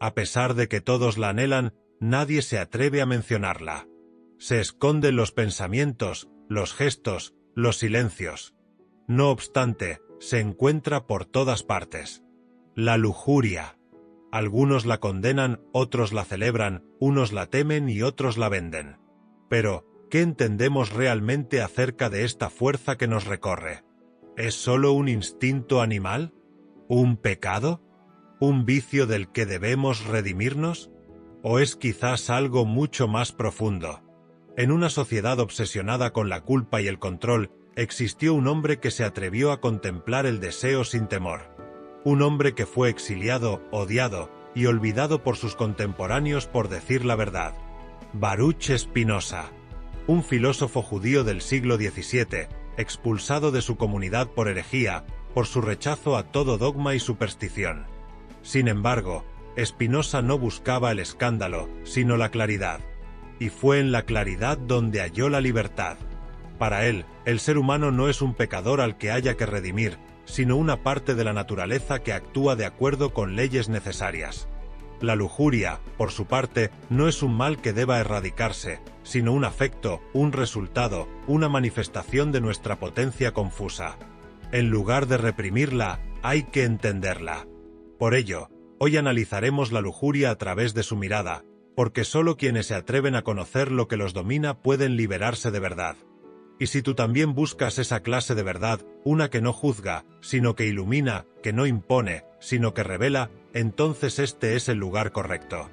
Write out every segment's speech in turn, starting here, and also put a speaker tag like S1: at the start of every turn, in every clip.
S1: A pesar de que todos la anhelan, nadie se atreve a mencionarla. Se esconde en los pensamientos, los gestos, los silencios. No obstante, se encuentra por todas partes. La lujuria. Algunos la condenan, otros la celebran, unos la temen y otros la venden. Pero, ¿qué entendemos realmente acerca de esta fuerza que nos recorre? ¿Es solo un instinto animal? ¿Un pecado? ¿Un vicio del que debemos redimirnos? ¿O es quizás algo mucho más profundo? En una sociedad obsesionada con la culpa y el control, existió un hombre que se atrevió a contemplar el deseo sin temor. Un hombre que fue exiliado, odiado y olvidado por sus contemporáneos por decir la verdad. Baruch Spinoza, un filósofo judío del siglo XVII, expulsado de su comunidad por herejía, por su rechazo a todo dogma y superstición. Sin embargo, Spinoza no buscaba el escándalo, sino la claridad. Y fue en la claridad donde halló la libertad. Para él, el ser humano no es un pecador al que haya que redimir, sino una parte de la naturaleza que actúa de acuerdo con leyes necesarias. La lujuria, por su parte, no es un mal que deba erradicarse, sino un afecto, un resultado, una manifestación de nuestra potencia confusa. En lugar de reprimirla, hay que entenderla. Por ello, hoy analizaremos la lujuria a través de su mirada, porque solo quienes se atreven a conocer lo que los domina pueden liberarse de verdad. Y si tú también buscas esa clase de verdad, una que no juzga, sino que ilumina, que no impone, sino que revela, entonces este es el lugar correcto.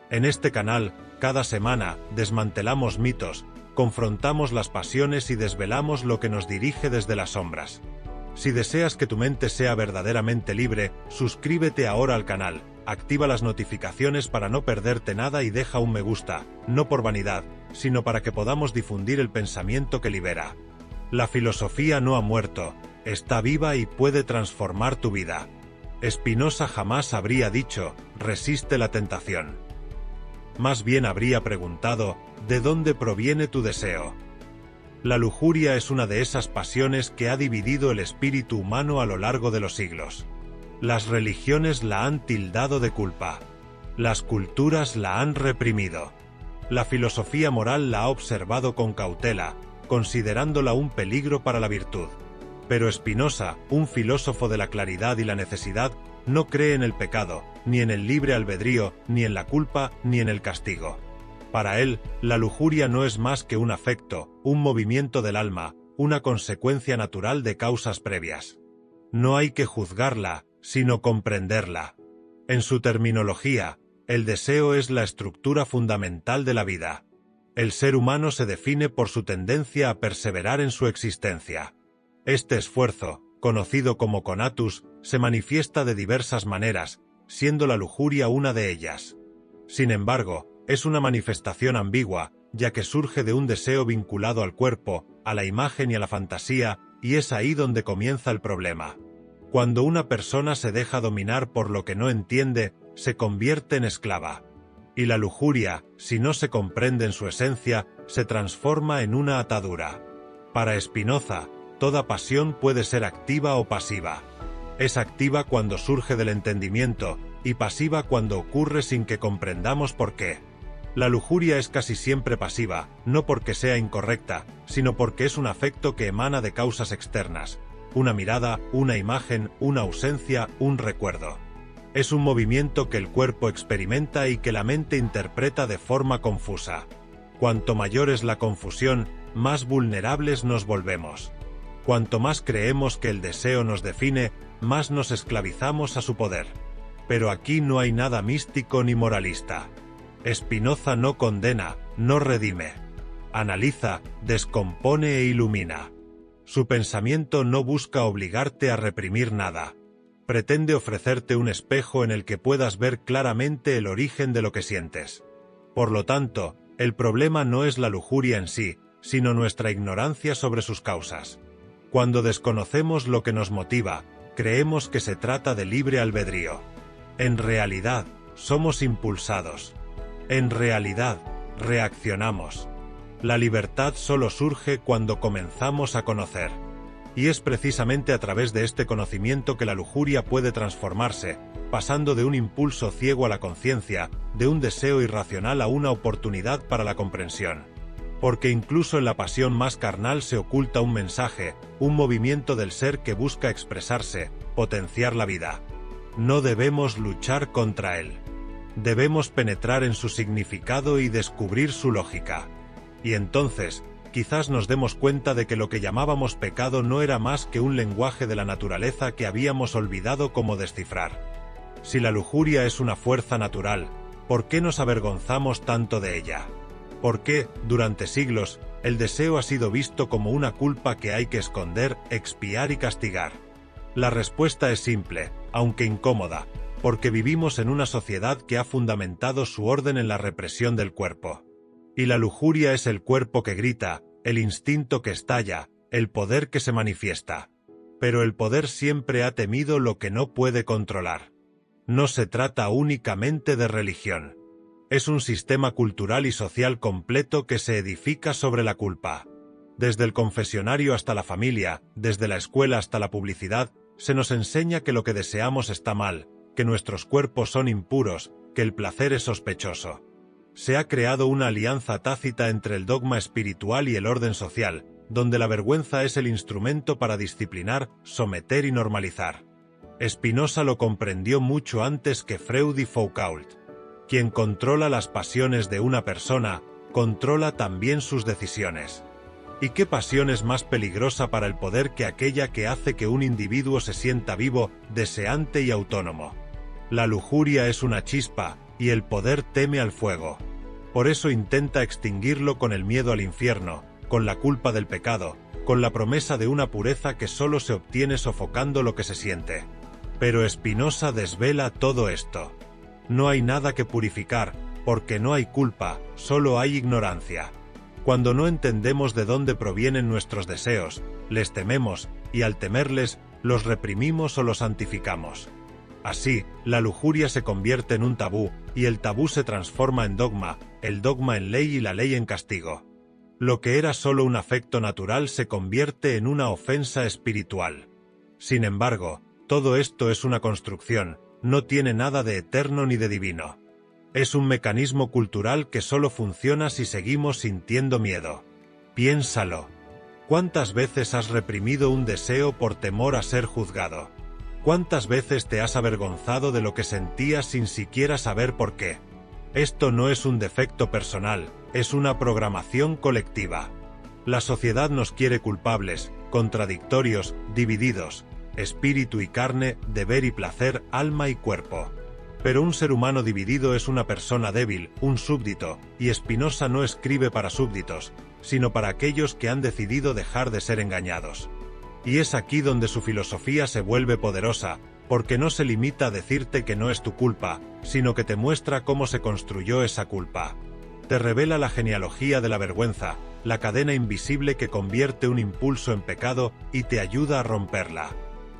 S1: En este canal, cada semana, desmantelamos mitos, confrontamos las pasiones y desvelamos lo que nos dirige desde las sombras. Si deseas que tu mente sea verdaderamente libre, suscríbete ahora al canal, activa las notificaciones para no perderte nada y deja un me gusta, no por vanidad, sino para que podamos difundir el pensamiento que libera. La filosofía no ha muerto, está viva y puede transformar tu vida. Spinoza jamás habría dicho, resiste la tentación. Más bien habría preguntado, ¿de dónde proviene tu deseo? La lujuria es una de esas pasiones que ha dividido el espíritu humano a lo largo de los siglos. Las religiones la han tildado de culpa. Las culturas la han reprimido. La filosofía moral la ha observado con cautela, considerándola un peligro para la virtud. Pero Spinoza, un filósofo de la claridad y la necesidad, no cree en el pecado, ni en el libre albedrío, ni en la culpa, ni en el castigo. Para él, la lujuria no es más que un afecto, un movimiento del alma, una consecuencia natural de causas previas. No hay que juzgarla, sino comprenderla. En su terminología, el deseo es la estructura fundamental de la vida. El ser humano se define por su tendencia a perseverar en su existencia. Este esfuerzo, conocido como conatus, se manifiesta de diversas maneras, siendo la lujuria una de ellas. Sin embargo, es una manifestación ambigua, ya que surge de un deseo vinculado al cuerpo, a la imagen y a la fantasía, y es ahí donde comienza el problema. Cuando una persona se deja dominar por lo que no entiende, se convierte en esclava. Y la lujuria, si no se comprende en su esencia, se transforma en una atadura. Para Spinoza, toda pasión puede ser activa o pasiva. Es activa cuando surge del entendimiento, y pasiva cuando ocurre sin que comprendamos por qué. La lujuria es casi siempre pasiva, no porque sea incorrecta, sino porque es un afecto que emana de causas externas. Una mirada, una imagen, una ausencia, un recuerdo. Es un movimiento que el cuerpo experimenta y que la mente interpreta de forma confusa. Cuanto mayor es la confusión, más vulnerables nos volvemos. Cuanto más creemos que el deseo nos define, más nos esclavizamos a su poder. Pero aquí no hay nada místico ni moralista. Spinoza no condena, no redime. Analiza, descompone e ilumina. Su pensamiento no busca obligarte a reprimir nada. Pretende ofrecerte un espejo en el que puedas ver claramente el origen de lo que sientes. Por lo tanto, el problema no es la lujuria en sí, sino nuestra ignorancia sobre sus causas. Cuando desconocemos lo que nos motiva, creemos que se trata de libre albedrío. En realidad, somos impulsados. En realidad, reaccionamos. La libertad solo surge cuando comenzamos a conocer. Y es precisamente a través de este conocimiento que la lujuria puede transformarse, pasando de un impulso ciego a la conciencia, de un deseo irracional a una oportunidad para la comprensión. Porque incluso en la pasión más carnal se oculta un mensaje, un movimiento del ser que busca expresarse, potenciar la vida. No debemos luchar contra él. Debemos penetrar en su significado y descubrir su lógica. Y entonces, quizás nos demos cuenta de que lo que llamábamos pecado no era más que un lenguaje de la naturaleza que habíamos olvidado cómo descifrar. Si la lujuria es una fuerza natural, ¿por qué nos avergonzamos tanto de ella? ¿Por qué, durante siglos, el deseo ha sido visto como una culpa que hay que esconder, expiar y castigar? La respuesta es simple, aunque incómoda, porque vivimos en una sociedad que ha fundamentado su orden en la represión del cuerpo. Y la lujuria es el cuerpo que grita, el instinto que estalla, el poder que se manifiesta. Pero el poder siempre ha temido lo que no puede controlar. No se trata únicamente de religión. Es un sistema cultural y social completo que se edifica sobre la culpa. Desde el confesionario hasta la familia, desde la escuela hasta la publicidad, se nos enseña que lo que deseamos está mal, que nuestros cuerpos son impuros, que el placer es sospechoso. Se ha creado una alianza tácita entre el dogma espiritual y el orden social, donde la vergüenza es el instrumento para disciplinar, someter y normalizar. Spinoza lo comprendió mucho antes que Freud y Foucault. Quien controla las pasiones de una persona, controla también sus decisiones. ¿Y qué pasión es más peligrosa para el poder que aquella que hace que un individuo se sienta vivo, deseante y autónomo? La lujuria es una chispa, y el poder teme al fuego. Por eso intenta extinguirlo con el miedo al infierno, con la culpa del pecado, con la promesa de una pureza que solo se obtiene sofocando lo que se siente. Pero Spinoza desvela todo esto. No hay nada que purificar, porque no hay culpa, solo hay ignorancia. Cuando no entendemos de dónde provienen nuestros deseos, les tememos, y al temerles, los reprimimos o los santificamos. Así, la lujuria se convierte en un tabú, y el tabú se transforma en dogma, el dogma en ley y la ley en castigo. Lo que era solo un afecto natural se convierte en una ofensa espiritual. Sin embargo, todo esto es una construcción, no tiene nada de eterno ni de divino. Es un mecanismo cultural que solo funciona si seguimos sintiendo miedo. Piénsalo. ¿Cuántas veces has reprimido un deseo por temor a ser juzgado? ¿Cuántas veces te has avergonzado de lo que sentías sin siquiera saber por qué? Esto no es un defecto personal, es una programación colectiva. La sociedad nos quiere culpables, contradictorios, divididos, espíritu y carne, deber y placer, alma y cuerpo. Pero un ser humano dividido es una persona débil, un súbdito, y Spinoza no escribe para súbditos, sino para aquellos que han decidido dejar de ser engañados. Y es aquí donde su filosofía se vuelve poderosa, porque no se limita a decirte que no es tu culpa, sino que te muestra cómo se construyó esa culpa. Te revela la genealogía de la vergüenza, la cadena invisible que convierte un impulso en pecado y te ayuda a romperla.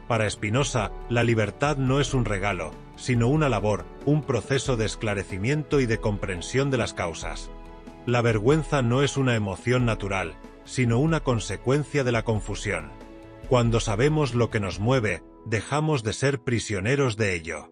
S1: Para Spinoza, la libertad no es un regalo, sino una labor, un proceso de esclarecimiento y de comprensión de las causas. La vergüenza no es una emoción natural, sino una consecuencia de la confusión. Cuando sabemos lo que nos mueve, dejamos de ser prisioneros de ello.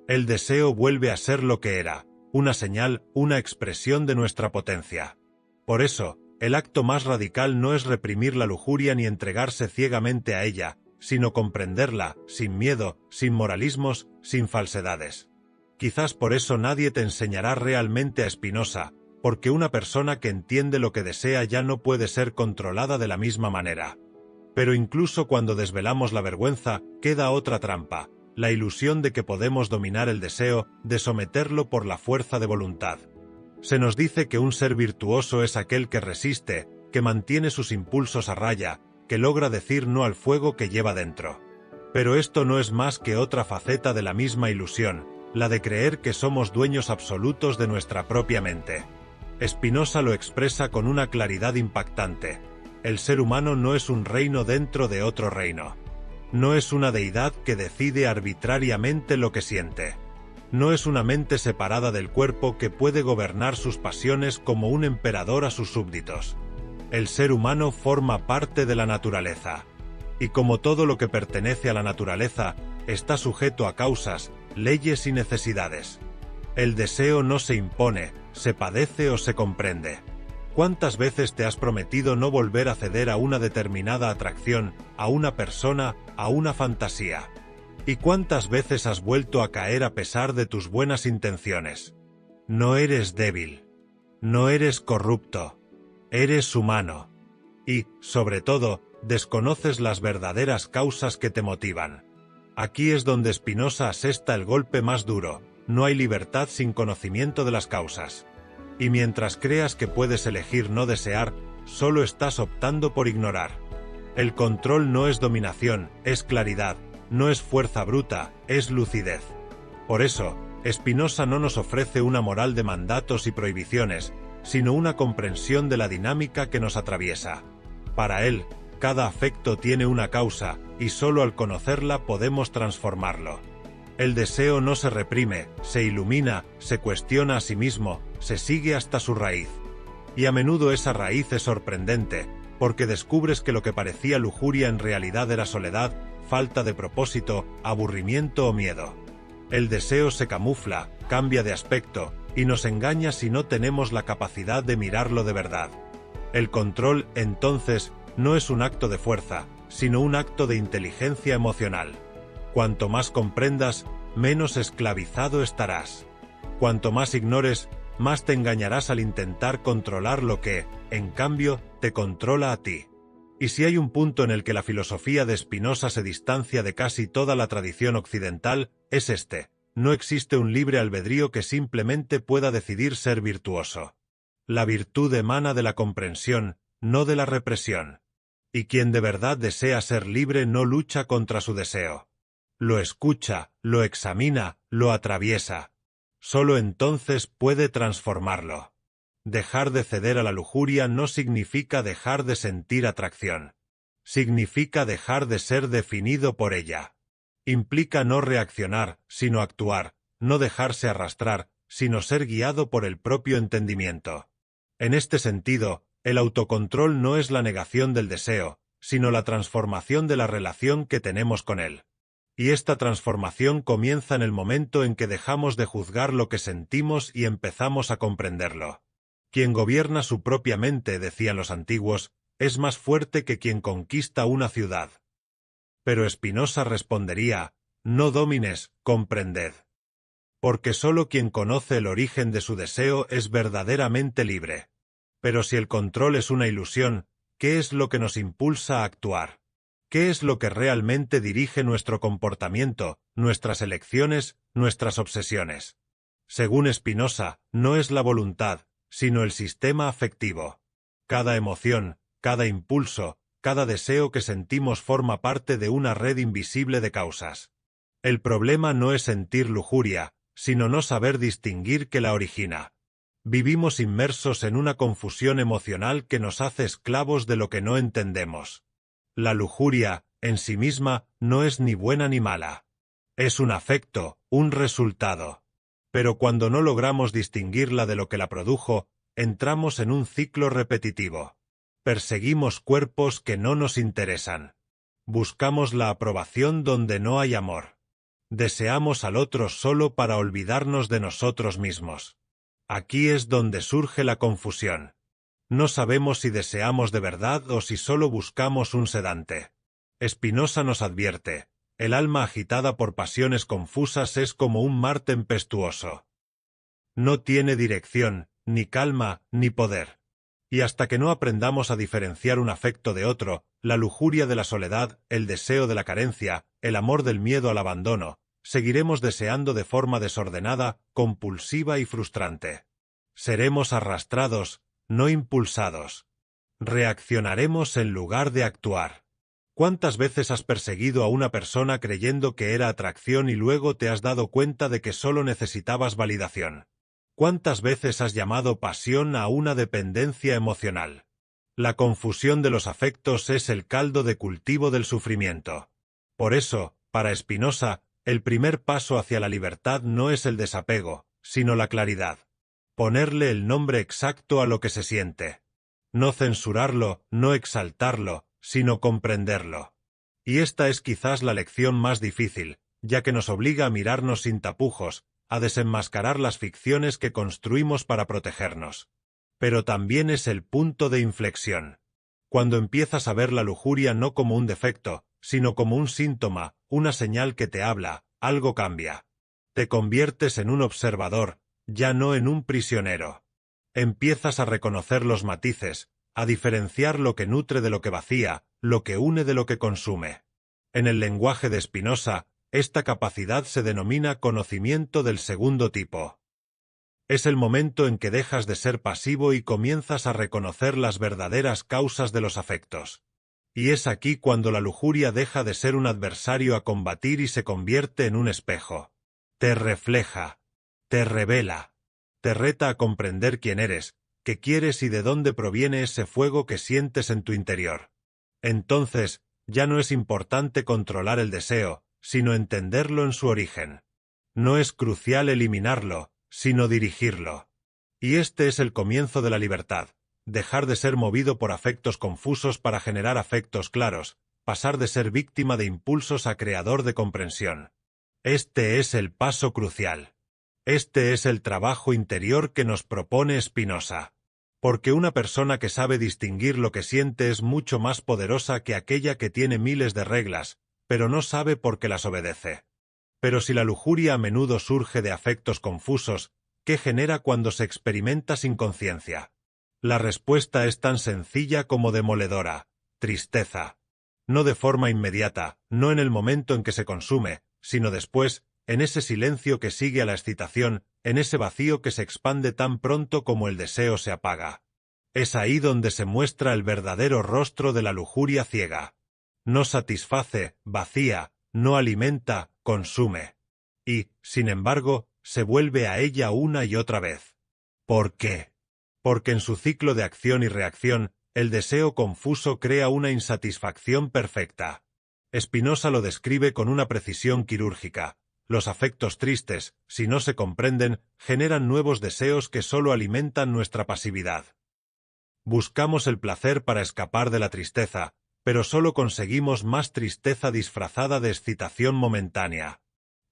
S1: El deseo vuelve a ser lo que era, una señal, una expresión de nuestra potencia. Por eso, el acto más radical no es reprimir la lujuria ni entregarse ciegamente a ella, sino comprenderla, sin miedo, sin moralismos, sin falsedades. Quizás por eso nadie te enseñará realmente a Spinoza, porque una persona que entiende lo que desea ya no puede ser controlada de la misma manera. Pero incluso cuando desvelamos la vergüenza, queda otra trampa, la ilusión de que podemos dominar el deseo, de someterlo por la fuerza de voluntad. Se nos dice que un ser virtuoso es aquel que resiste, que mantiene sus impulsos a raya, que logra decir no al fuego que lleva dentro. Pero esto no es más que otra faceta de la misma ilusión, la de creer que somos dueños absolutos de nuestra propia mente. Spinoza lo expresa con una claridad impactante. El ser humano no es un reino dentro de otro reino. No es una deidad que decide arbitrariamente lo que siente. No es una mente separada del cuerpo que puede gobernar sus pasiones como un emperador a sus súbditos. El ser humano forma parte de la naturaleza. Y como todo lo que pertenece a la naturaleza, está sujeto a causas, leyes y necesidades. El deseo no se impone, se padece o se comprende. ¿Cuántas veces te has prometido no volver a ceder a una determinada atracción, a una persona, a una fantasía? ¿Y cuántas veces has vuelto a caer a pesar de tus buenas intenciones? No eres débil. No eres corrupto. Eres humano. Y, sobre todo, desconoces las verdaderas causas que te motivan. Aquí es donde Spinoza asesta el golpe más duro: no hay libertad sin conocimiento de las causas. Y mientras creas que puedes elegir no desear, solo estás optando por ignorar. El control no es dominación, es claridad, no es fuerza bruta, es lucidez. Por eso, Spinoza no nos ofrece una moral de mandatos y prohibiciones, sino una comprensión de la dinámica que nos atraviesa. Para él, cada afecto tiene una causa, y solo al conocerla podemos transformarlo. El deseo no se reprime, se ilumina, se cuestiona a sí mismo, se sigue hasta su raíz. Y a menudo esa raíz es sorprendente, porque descubres que lo que parecía lujuria en realidad era soledad, falta de propósito, aburrimiento o miedo. El deseo se camufla, cambia de aspecto, y nos engaña si no tenemos la capacidad de mirarlo de verdad. El control, entonces, no es un acto de fuerza, sino un acto de inteligencia emocional. Cuanto más comprendas, menos esclavizado estarás. Cuanto más ignores, más te engañarás al intentar controlar lo que, en cambio, te controla a ti. Y si hay un punto en el que la filosofía de Spinoza se distancia de casi toda la tradición occidental, es este: no existe un libre albedrío que simplemente pueda decidir ser virtuoso. La virtud emana de la comprensión, no de la represión. Y quien de verdad desea ser libre no lucha contra su deseo. Lo escucha, lo examina, lo atraviesa. Solo entonces puede transformarlo. Dejar de ceder a la lujuria no significa dejar de sentir atracción. Significa dejar de ser definido por ella. Implica no reaccionar, sino actuar, no dejarse arrastrar, sino ser guiado por el propio entendimiento. En este sentido, el autocontrol no es la negación del deseo, sino la transformación de la relación que tenemos con él. Y esta transformación comienza en el momento en que dejamos de juzgar lo que sentimos y empezamos a comprenderlo. Quien gobierna su propia mente, decían los antiguos, es más fuerte que quien conquista una ciudad. Pero Spinoza respondería: no domines, comprended. Porque solo quien conoce el origen de su deseo es verdaderamente libre. Pero si el control es una ilusión, ¿qué es lo que nos impulsa a actuar? ¿Qué es lo que realmente dirige nuestro comportamiento, nuestras elecciones, nuestras obsesiones? Según Spinoza, no es la voluntad, sino el sistema afectivo. Cada emoción, cada impulso, cada deseo que sentimos forma parte de una red invisible de causas. El problema no es sentir lujuria, sino no saber distinguir qué la origina. Vivimos inmersos en una confusión emocional que nos hace esclavos de lo que no entendemos. La lujuria, en sí misma, no es ni buena ni mala. Es un afecto, un resultado. Pero cuando no logramos distinguirla de lo que la produjo, entramos en un ciclo repetitivo. Perseguimos cuerpos que no nos interesan. Buscamos la aprobación donde no hay amor. Deseamos al otro solo para olvidarnos de nosotros mismos. Aquí es donde surge la confusión. No sabemos si deseamos de verdad o si solo buscamos un sedante. Spinoza nos advierte: el alma agitada por pasiones confusas es como un mar tempestuoso. No tiene dirección, ni calma, ni poder. Y hasta que no aprendamos a diferenciar un afecto de otro, la lujuria de la soledad, el deseo de la carencia, el amor del miedo al abandono, seguiremos deseando de forma desordenada, compulsiva y frustrante. Seremos arrastrados, no impulsados. Reaccionaremos en lugar de actuar. ¿Cuántas veces has perseguido a una persona creyendo que era atracción y luego te has dado cuenta de que solo necesitabas validación? ¿Cuántas veces has llamado pasión a una dependencia emocional? La confusión de los afectos es el caldo de cultivo del sufrimiento. Por eso, para Spinoza, el primer paso hacia la libertad no es el desapego, sino la claridad. Ponerle el nombre exacto a lo que se siente. No censurarlo, no exaltarlo, sino comprenderlo. Y esta es quizás la lección más difícil, ya que nos obliga a mirarnos sin tapujos, a desenmascarar las ficciones que construimos para protegernos. Pero también es el punto de inflexión. Cuando empiezas a ver la lujuria no como un defecto, sino como un síntoma, una señal que te habla, algo cambia. Te conviertes en un observador, ya no en un prisionero. Empiezas a reconocer los matices, a diferenciar lo que nutre de lo que vacía, lo que une de lo que consume. En el lenguaje de Spinoza, esta capacidad se denomina conocimiento del segundo tipo. Es el momento en que dejas de ser pasivo y comienzas a reconocer las verdaderas causas de los afectos. Y es aquí cuando la lujuria deja de ser un adversario a combatir y se convierte en un espejo. Te refleja, te revela, te reta a comprender quién eres, qué quieres y de dónde proviene ese fuego que sientes en tu interior. Entonces, ya no es importante controlar el deseo, sino entenderlo en su origen. No es crucial eliminarlo, sino dirigirlo. Y este es el comienzo de la libertad, dejar de ser movido por afectos confusos para generar afectos claros, pasar de ser víctima de impulsos a creador de comprensión. Este es el paso crucial. Este es el trabajo interior que nos propone Spinoza. Porque una persona que sabe distinguir lo que siente es mucho más poderosa que aquella que tiene miles de reglas, pero no sabe por qué las obedece. Pero si la lujuria a menudo surge de afectos confusos, ¿qué genera cuando se experimenta sin conciencia? La respuesta es tan sencilla como demoledora: tristeza. No de forma inmediata, no en el momento en que se consume, sino después, en ese silencio que sigue a la excitación, en ese vacío que se expande tan pronto como el deseo se apaga. Es ahí donde se muestra el verdadero rostro de la lujuria ciega. No satisface, vacía, no alimenta, consume. Y, sin embargo, se vuelve a ella una y otra vez. ¿Por qué? Porque en su ciclo de acción y reacción, el deseo confuso crea una insatisfacción perfecta. Spinoza lo describe con una precisión quirúrgica. Los afectos tristes, si no se comprenden, generan nuevos deseos que solo alimentan nuestra pasividad. Buscamos el placer para escapar de la tristeza, pero solo conseguimos más tristeza disfrazada de excitación momentánea.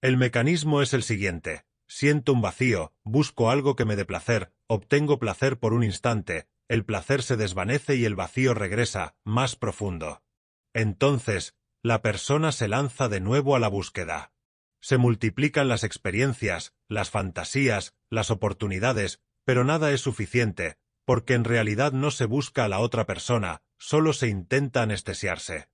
S1: El mecanismo es el siguiente: siento un vacío, busco algo que me dé placer, obtengo placer por un instante, el placer se desvanece y el vacío regresa, más profundo. Entonces, la persona se lanza de nuevo a la búsqueda. Se multiplican las experiencias, las fantasías, las oportunidades, pero nada es suficiente, porque en realidad no se busca a la otra persona, solo se intenta anestesiarse.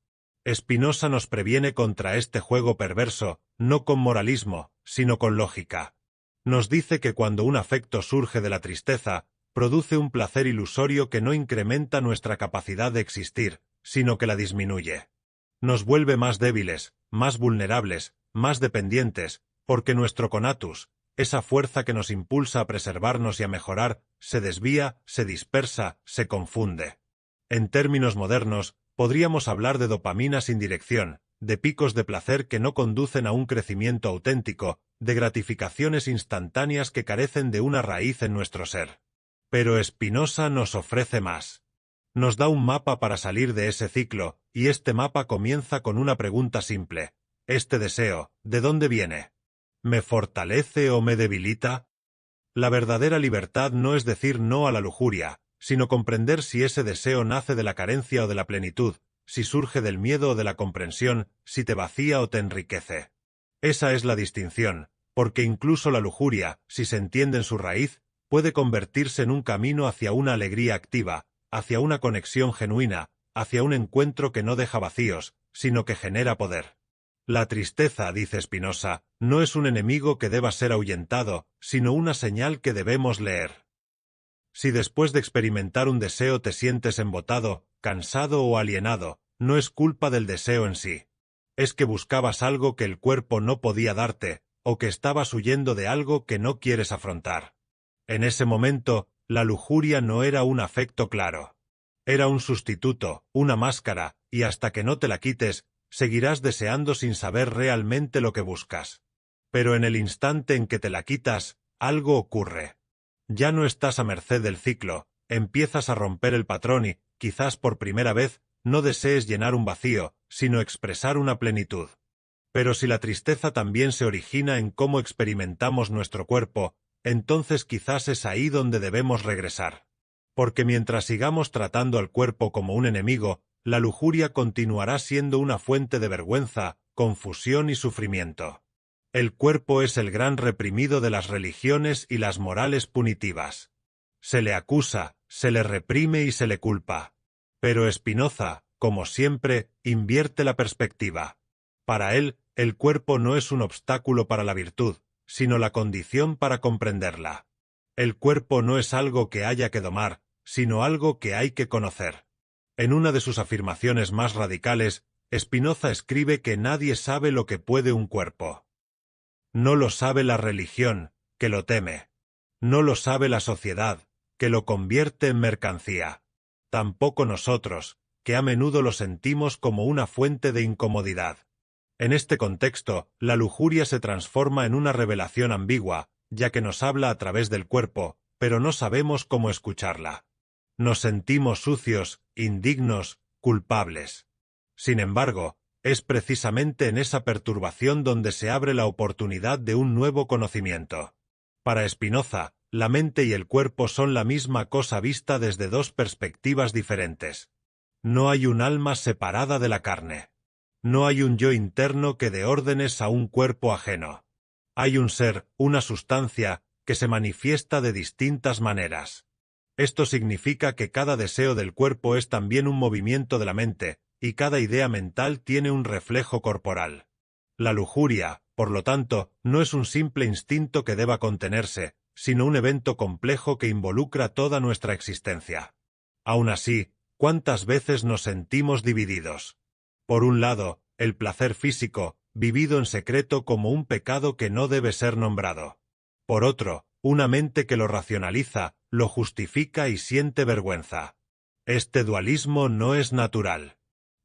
S1: Spinoza nos previene contra este juego perverso, no con moralismo, sino con lógica. Nos dice que cuando un afecto surge de la tristeza, produce un placer ilusorio que no incrementa nuestra capacidad de existir, sino que la disminuye. Nos vuelve más débiles, más vulnerables, más dependientes, porque nuestro conatus, esa fuerza que nos impulsa a preservarnos y a mejorar, se desvía, se dispersa, se confunde. En términos modernos, podríamos hablar de dopamina sin dirección, de picos de placer que no conducen a un crecimiento auténtico, de gratificaciones instantáneas que carecen de una raíz en nuestro ser. Pero Spinoza nos ofrece más. Nos da un mapa para salir de ese ciclo, y este mapa comienza con una pregunta simple: ¿este deseo, de dónde viene? ¿Me fortalece o me debilita? La verdadera libertad no es decir no a la lujuria, sino comprender si ese deseo nace de la carencia o de la plenitud, si surge del miedo o de la comprensión, si te vacía o te enriquece. Esa es la distinción, porque incluso la lujuria, si se entiende en su raíz, puede convertirse en un camino hacia una alegría activa, hacia una conexión genuina, hacia un encuentro que no deja vacíos, sino que genera poder. La tristeza, dice Spinoza, no es un enemigo que deba ser ahuyentado, sino una señal que debemos leer. Si después de experimentar un deseo te sientes embotado, cansado o alienado, no es culpa del deseo en sí. Es que buscabas algo que el cuerpo no podía darte, o que estabas huyendo de algo que no quieres afrontar. En ese momento, la lujuria no era un afecto claro. Era un sustituto, una máscara, y hasta que no te la quites, seguirás deseando sin saber realmente lo que buscas. Pero en el instante en que te la quitas, algo ocurre. Ya no estás a merced del ciclo, empiezas a romper el patrón y, quizás por primera vez, no desees llenar un vacío, sino expresar una plenitud. Pero si la tristeza también se origina en cómo experimentamos nuestro cuerpo, entonces quizás es ahí donde debemos regresar. Porque mientras sigamos tratando al cuerpo como un enemigo, la lujuria continuará siendo una fuente de vergüenza, confusión y sufrimiento. El cuerpo es el gran reprimido de las religiones y las morales punitivas. Se le acusa, se le reprime y se le culpa. Pero Spinoza, como siempre, invierte la perspectiva. Para él, el cuerpo no es un obstáculo para la virtud, sino la condición para comprenderla. El cuerpo no es algo que haya que domar, sino algo que hay que conocer. En una de sus afirmaciones más radicales, Spinoza escribe que nadie sabe lo que puede un cuerpo. No lo sabe la religión, que lo teme. No lo sabe la sociedad, que lo convierte en mercancía. Tampoco nosotros, que a menudo lo sentimos como una fuente de incomodidad. En este contexto, la lujuria se transforma en una revelación ambigua, ya que nos habla a través del cuerpo, pero no sabemos cómo escucharla. Nos sentimos sucios, indignos, culpables. Sin embargo, es precisamente en esa perturbación donde se abre la oportunidad de un nuevo conocimiento. Para Spinoza, la mente y el cuerpo son la misma cosa vista desde dos perspectivas diferentes. No hay un alma separada de la carne. No hay un yo interno que dé órdenes a un cuerpo ajeno. Hay un ser, una sustancia, que se manifiesta de distintas maneras. Esto significa que cada deseo del cuerpo es también un movimiento de la mente, y cada idea mental tiene un reflejo corporal. La lujuria, por lo tanto, no es un simple instinto que deba contenerse, sino un evento complejo que involucra toda nuestra existencia. Aún así, ¿cuántas veces nos sentimos divididos? Por un lado, el placer físico, vivido en secreto como un pecado que no debe ser nombrado. Por otro, una mente que lo racionaliza, lo justifica y siente vergüenza. Este dualismo no es natural.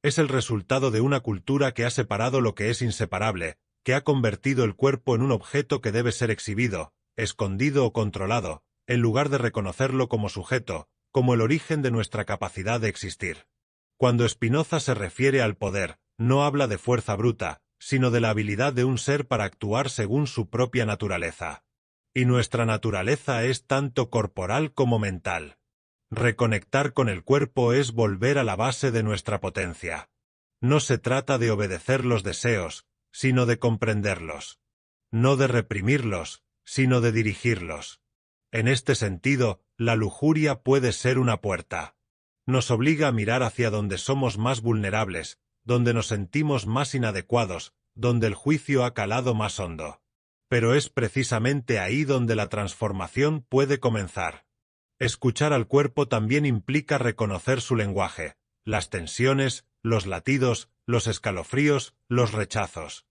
S1: Es el resultado de una cultura que ha separado lo que es inseparable, que ha convertido el cuerpo en un objeto que debe ser exhibido, escondido o controlado, en lugar de reconocerlo como sujeto, como el origen de nuestra capacidad de existir. Cuando Spinoza se refiere al poder, no habla de fuerza bruta, sino de la habilidad de un ser para actuar según su propia naturaleza. Y nuestra naturaleza es tanto corporal como mental. Reconectar con el cuerpo es volver a la base de nuestra potencia. No se trata de obedecer los deseos, sino de comprenderlos. No de reprimirlos, sino de dirigirlos. En este sentido, la lujuria puede ser una puerta. Nos obliga a mirar hacia donde somos más vulnerables, donde nos sentimos más inadecuados, donde el juicio ha calado más hondo. Pero es precisamente ahí donde la transformación puede comenzar. Escuchar al cuerpo también implica reconocer su lenguaje, las tensiones, los latidos, los escalofríos, los rechazos.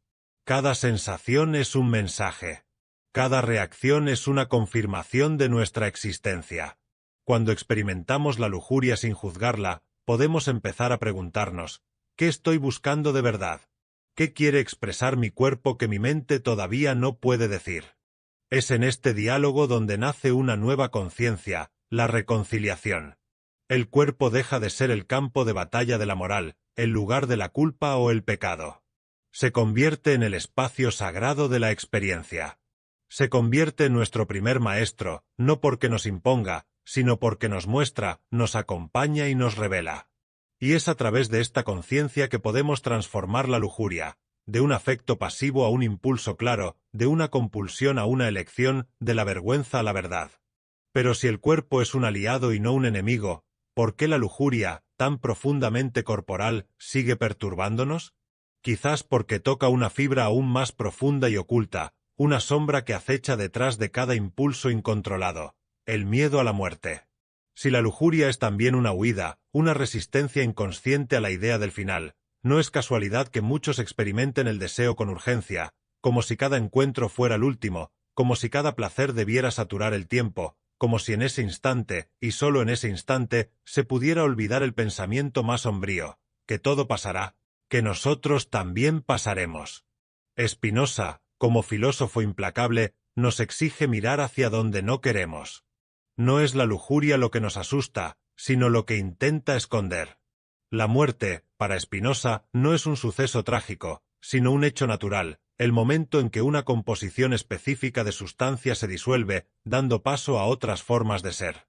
S1: Cada sensación es un mensaje. Cada reacción es una confirmación de nuestra existencia. Cuando experimentamos la lujuria sin juzgarla, podemos empezar a preguntarnos, ¿qué estoy buscando de verdad? ¿Qué quiere expresar mi cuerpo que mi mente todavía no puede decir? Es en este diálogo donde nace una nueva conciencia, la reconciliación. El cuerpo deja de ser el campo de batalla de la moral, el lugar de la culpa o el pecado. Se convierte en el espacio sagrado de la experiencia. Se convierte en nuestro primer maestro, no porque nos imponga, sino porque nos muestra, nos acompaña y nos revela. Y es a través de esta conciencia que podemos transformar la lujuria, de un afecto pasivo a un impulso claro, de una compulsión a una elección, de la vergüenza a la verdad. Pero si el cuerpo es un aliado y no un enemigo, ¿por qué la lujuria, tan profundamente corporal, sigue perturbándonos? Quizás porque toca una fibra aún más profunda y oculta, una sombra que acecha detrás de cada impulso incontrolado, el miedo a la muerte. Si la lujuria es también una huida, una resistencia inconsciente a la idea del final, no es casualidad que muchos experimenten el deseo con urgencia, como si cada encuentro fuera el último, como si cada placer debiera saturar el tiempo, como si en ese instante, y solo en ese instante, se pudiera olvidar el pensamiento más sombrío, que todo pasará, que nosotros también pasaremos. Spinoza, como filósofo implacable, nos exige mirar hacia donde no queremos. No es la lujuria lo que nos asusta, sino lo que intenta esconder. La muerte, para Spinoza, no es un suceso trágico, sino un hecho natural, el momento en que una composición específica de sustancia se disuelve, dando paso a otras formas de ser.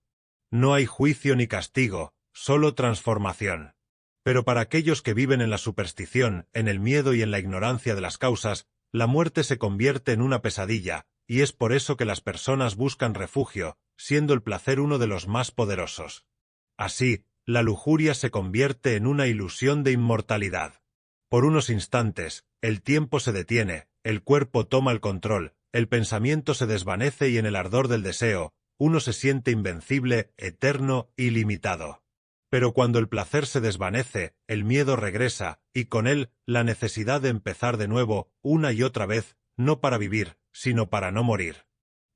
S1: No hay juicio ni castigo, solo transformación. Pero para aquellos que viven en la superstición, en el miedo y en la ignorancia de las causas, la muerte se convierte en una pesadilla, y es por eso que las personas buscan refugio, siendo el placer uno de los más poderosos. Así, la lujuria se convierte en una ilusión de inmortalidad. Por unos instantes, el tiempo se detiene, el cuerpo toma el control, el pensamiento se desvanece y en el ardor del deseo, uno se siente invencible, eterno, ilimitado. Pero cuando el placer se desvanece, el miedo regresa, y con él, la necesidad de empezar de nuevo, una y otra vez, no para vivir, sino para no morir.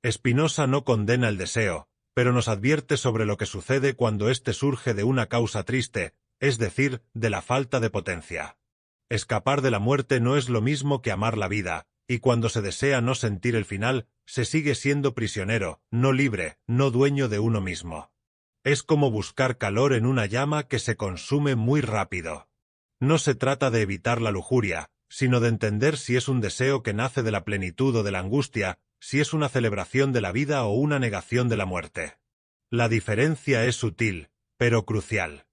S1: Spinoza no condena el deseo, pero nos advierte sobre lo que sucede cuando éste surge de una causa triste, es decir, de la falta de potencia. Escapar de la muerte no es lo mismo que amar la vida, y cuando se desea no sentir el final, se sigue siendo prisionero, no libre, no dueño de uno mismo. Es como buscar calor en una llama que se consume muy rápido. No se trata de evitar la lujuria, sino de entender si es un deseo que nace de la plenitud o de la angustia, si es una celebración de la vida o una negación de la muerte. La diferencia es sutil, pero crucial.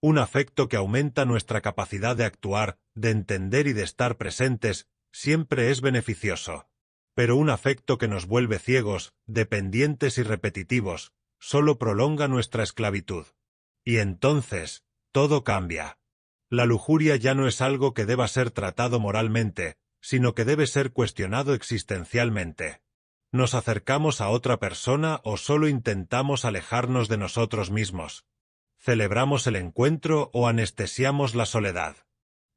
S1: Un afecto que aumenta nuestra capacidad de actuar, de entender y de estar presentes, siempre es beneficioso. Pero un afecto que nos vuelve ciegos, dependientes y repetitivos, solo prolonga nuestra esclavitud. Y entonces, todo cambia. La lujuria ya no es algo que deba ser tratado moralmente, sino que debe ser cuestionado existencialmente. ¿Nos acercamos a otra persona o solo intentamos alejarnos de nosotros mismos? ¿Celebramos el encuentro o anestesiamos la soledad?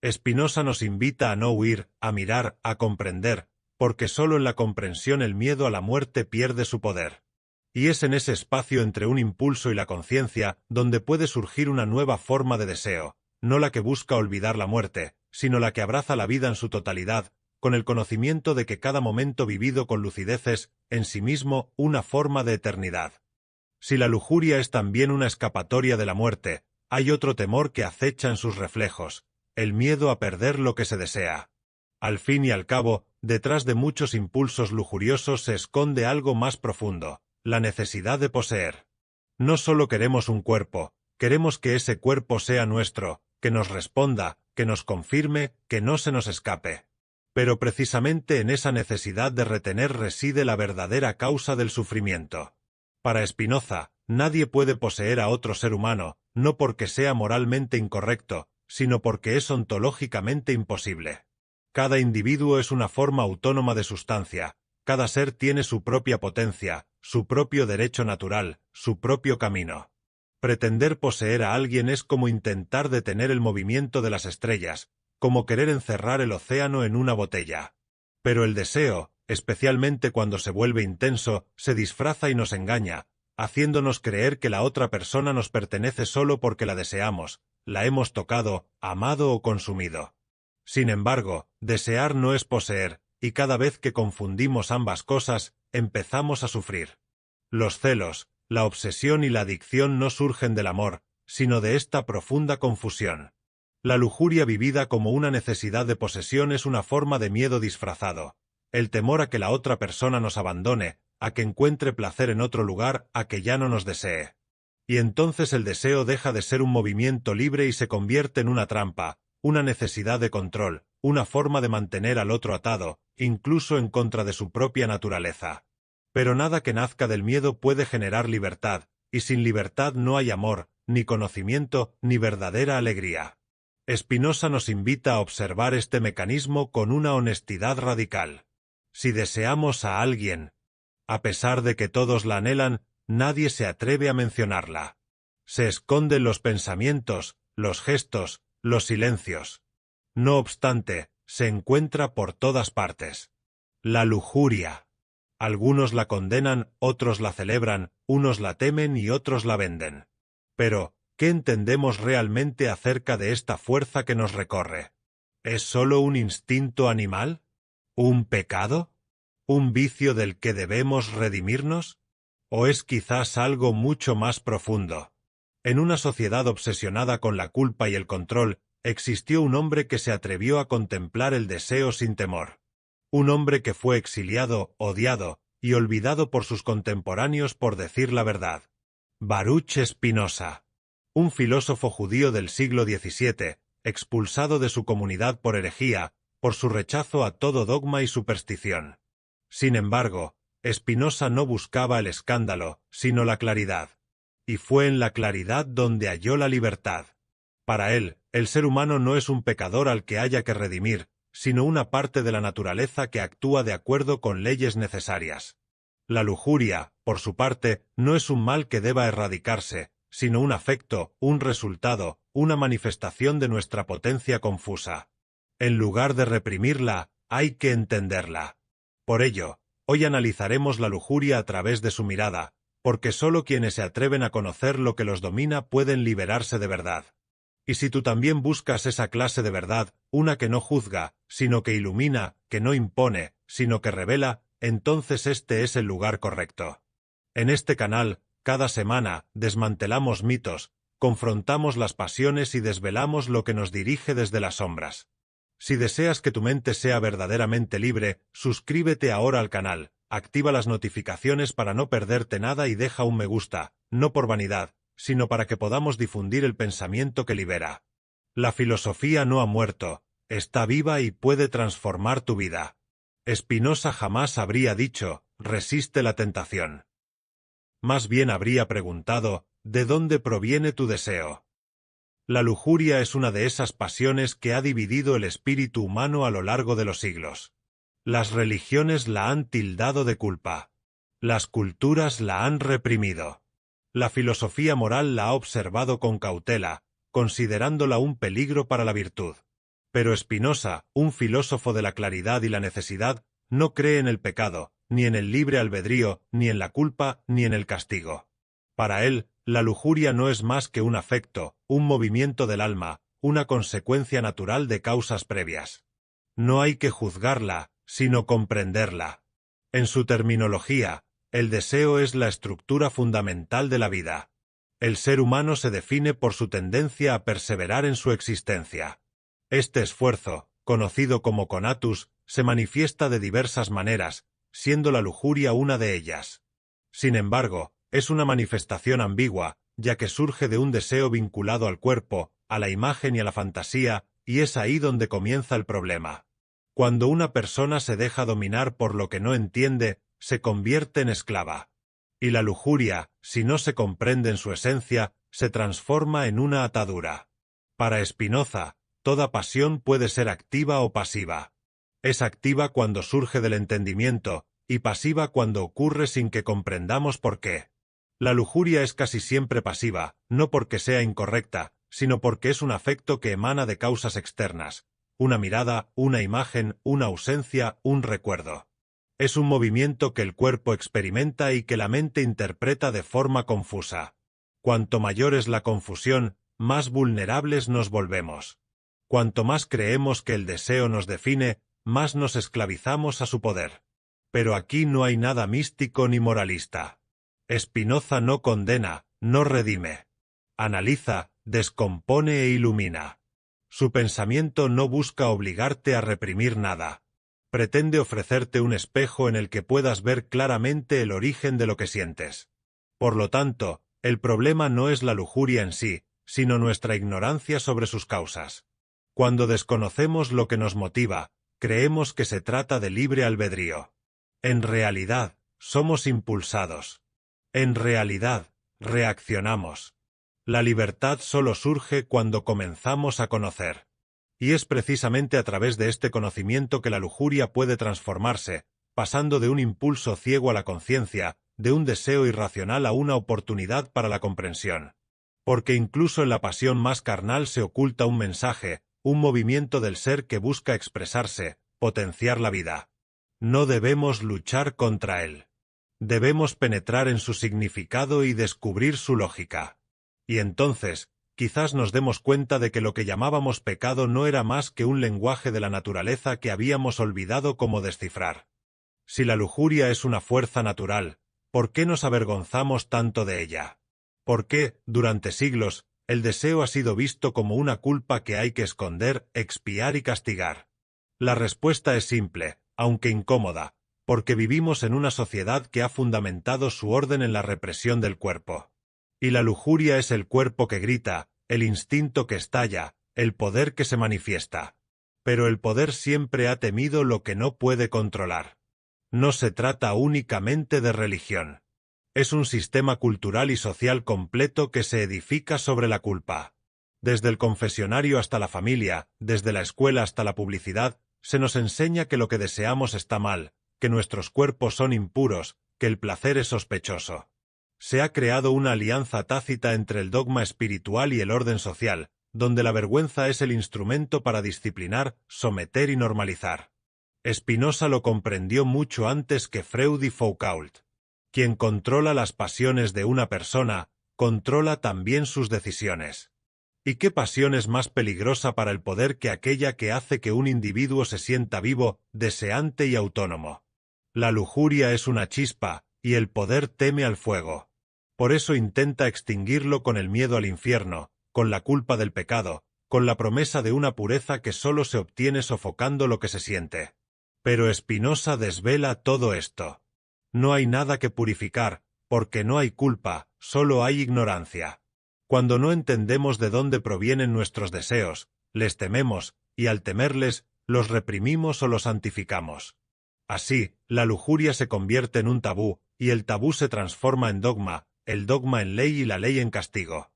S1: Spinoza nos invita a no huir, a mirar, a comprender, porque solo en la comprensión el miedo a la muerte pierde su poder. Y es en ese espacio entre un impulso y la conciencia donde puede surgir una nueva forma de deseo, no la que busca olvidar la muerte, sino la que abraza la vida en su totalidad, con el conocimiento de que cada momento vivido con lucidez es, en sí mismo, una forma de eternidad. Si la lujuria es también una escapatoria de la muerte, hay otro temor que acecha en sus reflejos, el miedo a perder lo que se desea. Al fin y al cabo, detrás de muchos impulsos lujuriosos se esconde algo más profundo, la necesidad de poseer. No solo queremos un cuerpo, queremos que ese cuerpo sea nuestro, que nos responda, que nos confirme, que no se nos escape. Pero precisamente en esa necesidad de retener reside la verdadera causa del sufrimiento. Para Spinoza, nadie puede poseer a otro ser humano, no porque sea moralmente incorrecto, sino porque es ontológicamente imposible. Cada individuo es una forma autónoma de sustancia, cada ser tiene su propia potencia, su propio derecho natural, su propio camino. Pretender poseer a alguien es como intentar detener el movimiento de las estrellas, como querer encerrar el océano en una botella. Pero el deseo, especialmente cuando se vuelve intenso, se disfraza y nos engaña, haciéndonos creer que la otra persona nos pertenece solo porque la deseamos, la hemos tocado, amado o consumido. Sin embargo, desear no es poseer, y cada vez que confundimos ambas cosas, empezamos a sufrir. Los celos, la obsesión y la adicción no surgen del amor, sino de esta profunda confusión. La lujuria vivida como una necesidad de posesión es una forma de miedo disfrazado. El temor a que la otra persona nos abandone, a que encuentre placer en otro lugar, a que ya no nos desee. Y entonces el deseo deja de ser un movimiento libre y se convierte en una trampa, una necesidad de control, una forma de mantener al otro atado, incluso en contra de su propia naturaleza. Pero nada que nazca del miedo puede generar libertad, y sin libertad no hay amor, ni conocimiento, ni verdadera alegría. Spinoza nos invita a observar este mecanismo con una honestidad radical. Si deseamos a alguien, a pesar de que todos la anhelan, nadie se atreve a mencionarla. Se esconde en los pensamientos, los gestos, los silencios. No obstante, se encuentra por todas partes. La lujuria. Algunos la condenan, otros la celebran, unos la temen y otros la venden. Pero, ¿qué entendemos realmente acerca de esta fuerza que nos recorre? ¿Es solo un instinto animal? ¿Un pecado? ¿Un vicio del que debemos redimirnos? ¿O es quizás algo mucho más profundo? En una sociedad obsesionada con la culpa y el control, existió un hombre que se atrevió a contemplar el deseo sin temor. Un hombre que fue exiliado, odiado y olvidado por sus contemporáneos por decir la verdad. Baruch Spinoza. Un filósofo judío del siglo XVII, expulsado de su comunidad por herejía, por su rechazo a todo dogma y superstición. Sin embargo, Spinoza no buscaba el escándalo, sino la claridad. Y fue en la claridad donde halló la libertad. Para él, el ser humano no es un pecador al que haya que redimir, sino una parte de la naturaleza que actúa de acuerdo con leyes necesarias. La lujuria, por su parte, no es un mal que deba erradicarse, sino un afecto, un resultado, una manifestación de nuestra potencia confusa. En lugar de reprimirla, hay que entenderla. Por ello, hoy analizaremos la lujuria a través de su mirada, porque solo quienes se atreven a conocer lo que los domina pueden liberarse de verdad. Y si tú también buscas esa clase de verdad, una que no juzga, sino que ilumina, que no impone, sino que revela, entonces este es el lugar correcto. En este canal, cada semana, desmantelamos mitos, confrontamos las pasiones y desvelamos lo que nos dirige desde las sombras. Si deseas que tu mente sea verdaderamente libre, suscríbete ahora al canal, activa las notificaciones para no perderte nada y deja un me gusta, no por vanidad, sino para que podamos difundir el pensamiento que libera. La filosofía no ha muerto, está viva y puede transformar tu vida. Spinoza jamás habría dicho, resiste la tentación. Más bien habría preguntado, ¿de dónde proviene tu deseo? La lujuria es una de esas pasiones que ha dividido el espíritu humano a lo largo de los siglos. Las religiones la han tildado de culpa. Las culturas la han reprimido. La filosofía moral la ha observado con cautela, considerándola un peligro para la virtud. Pero Spinoza, un filósofo de la claridad y la necesidad, no cree en el pecado, ni en el libre albedrío, ni en la culpa, ni en el castigo. Para él, la lujuria no es más que un afecto, un movimiento del alma, una consecuencia natural de causas previas. No hay que juzgarla, sino comprenderla. En su terminología, el deseo es la estructura fundamental de la vida. El ser humano se define por su tendencia a perseverar en su existencia. Este esfuerzo, conocido como conatus, se manifiesta de diversas maneras, siendo la lujuria una de ellas. Sin embargo, es una manifestación ambigua, ya que surge de un deseo vinculado al cuerpo, a la imagen y a la fantasía, y es ahí donde comienza el problema. Cuando una persona se deja dominar por lo que no entiende, se convierte en esclava. Y la lujuria, si no se comprende en su esencia, se transforma en una atadura. Para Spinoza, toda pasión puede ser activa o pasiva. Es activa cuando surge del entendimiento, y pasiva cuando ocurre sin que comprendamos por qué. La lujuria es casi siempre pasiva, no porque sea incorrecta, sino porque es un afecto que emana de causas externas. Una mirada, una imagen, una ausencia, un recuerdo. Es un movimiento que el cuerpo experimenta y que la mente interpreta de forma confusa. Cuanto mayor es la confusión, más vulnerables nos volvemos. Cuanto más creemos que el deseo nos define, más nos esclavizamos a su poder. Pero aquí no hay nada místico ni moralista. Spinoza no condena, no redime. Analiza, descompone e ilumina. Su pensamiento no busca obligarte a reprimir nada. Pretende ofrecerte un espejo en el que puedas ver claramente el origen de lo que sientes. Por lo tanto, el problema no es la lujuria en sí, sino nuestra ignorancia sobre sus causas. Cuando desconocemos lo que nos motiva, creemos que se trata de libre albedrío. En realidad, somos impulsados. En realidad, reaccionamos. La libertad solo surge cuando comenzamos a conocer. Y es precisamente a través de este conocimiento que la lujuria puede transformarse, pasando de un impulso ciego a la conciencia, de un deseo irracional a una oportunidad para la comprensión. Porque incluso en la pasión más carnal se oculta un mensaje, un movimiento del ser que busca expresarse, potenciar la vida. No debemos luchar contra él. Debemos penetrar en su significado y descubrir su lógica. Y entonces, quizás nos demos cuenta de que lo que llamábamos pecado no era más que un lenguaje de la naturaleza que habíamos olvidado cómo descifrar. Si la lujuria es una fuerza natural, ¿por qué nos avergonzamos tanto de ella? ¿Por qué, durante siglos, el deseo ha sido visto como una culpa que hay que esconder, expiar y castigar? La respuesta es simple, aunque incómoda, porque vivimos en una sociedad que ha fundamentado su orden en la represión del cuerpo. Y la lujuria es el cuerpo que grita, el instinto que estalla, el poder que se manifiesta. Pero el poder siempre ha temido lo que no puede controlar. No se trata únicamente de religión. Es un sistema cultural y social completo que se edifica sobre la culpa. Desde el confesionario hasta la familia, desde la escuela hasta la publicidad, se nos enseña que lo que deseamos está mal, que nuestros cuerpos son impuros, que el placer es sospechoso. Se ha creado una alianza tácita entre el dogma espiritual y el orden social, donde la vergüenza es el instrumento para disciplinar, someter y normalizar. Spinoza lo comprendió mucho antes que Freud y Foucault. Quien controla las pasiones de una persona, controla también sus decisiones. ¿Y qué pasión es más peligrosa para el poder que aquella que hace que un individuo se sienta vivo, deseante y autónomo? La lujuria es una chispa, y el poder teme al fuego. Por eso intenta extinguirlo con el miedo al infierno, con la culpa del pecado, con la promesa de una pureza que solo se obtiene sofocando lo que se siente. Pero Spinoza desvela todo esto. No hay nada que purificar, porque no hay culpa, solo hay ignorancia. Cuando no entendemos de dónde provienen nuestros deseos, les tememos, y al temerles, los reprimimos o los santificamos. Así, la lujuria se convierte en un tabú, y el tabú se transforma en dogma, el dogma en ley y la ley en castigo.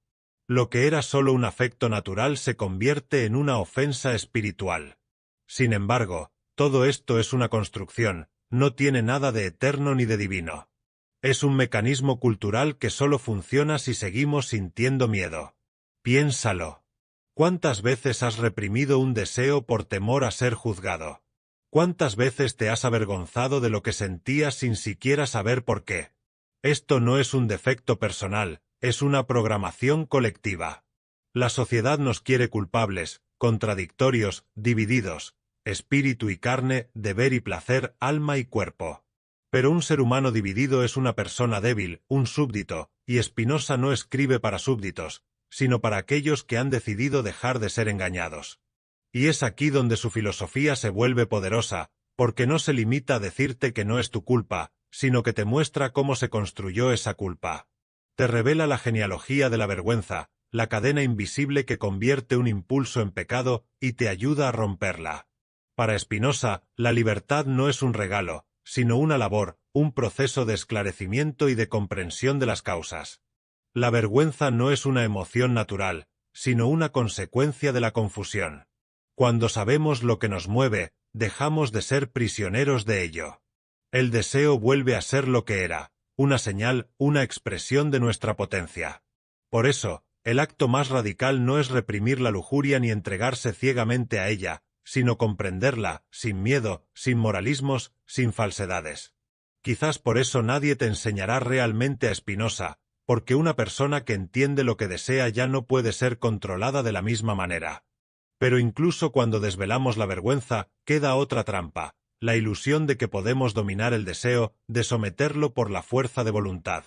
S1: Lo que era solo un afecto natural se convierte en una ofensa espiritual. Sin embargo, todo esto es una construcción, no tiene nada de eterno ni de divino. Es un mecanismo cultural que solo funciona si seguimos sintiendo miedo. Piénsalo. ¿Cuántas veces has reprimido un deseo por temor a ser juzgado? ¿Cuántas veces te has avergonzado de lo que sentías sin siquiera saber por qué? Esto no es un defecto personal, es una programación colectiva. La sociedad nos quiere culpables, contradictorios, divididos, espíritu y carne, deber y placer, alma y cuerpo. Pero un ser humano dividido es una persona débil, un súbdito, y Spinoza no escribe para súbditos, sino para aquellos que han decidido dejar de ser engañados. Y es aquí donde su filosofía se vuelve poderosa, porque no se limita a decirte que no es tu culpa, sino que te muestra cómo se construyó esa culpa. Te revela la genealogía de la vergüenza, la cadena invisible que convierte un impulso en pecado y te ayuda a romperla. Para Spinoza, la libertad no es un regalo, sino una labor, un proceso de esclarecimiento y de comprensión de las causas. La vergüenza no es una emoción natural, sino una consecuencia de la confusión. Cuando sabemos lo que nos mueve, dejamos de ser prisioneros de ello. El deseo vuelve a ser lo que era, una señal, una expresión de nuestra potencia. Por eso, el acto más radical no es reprimir la lujuria ni entregarse ciegamente a ella, sino comprenderla, sin miedo, sin moralismos, sin falsedades. Quizás por eso nadie te enseñará realmente a Spinoza, porque una persona que entiende lo que desea ya no puede ser controlada de la misma manera. Pero incluso cuando desvelamos la vergüenza, queda otra trampa, la ilusión de que podemos dominar el deseo, de someterlo por la fuerza de voluntad.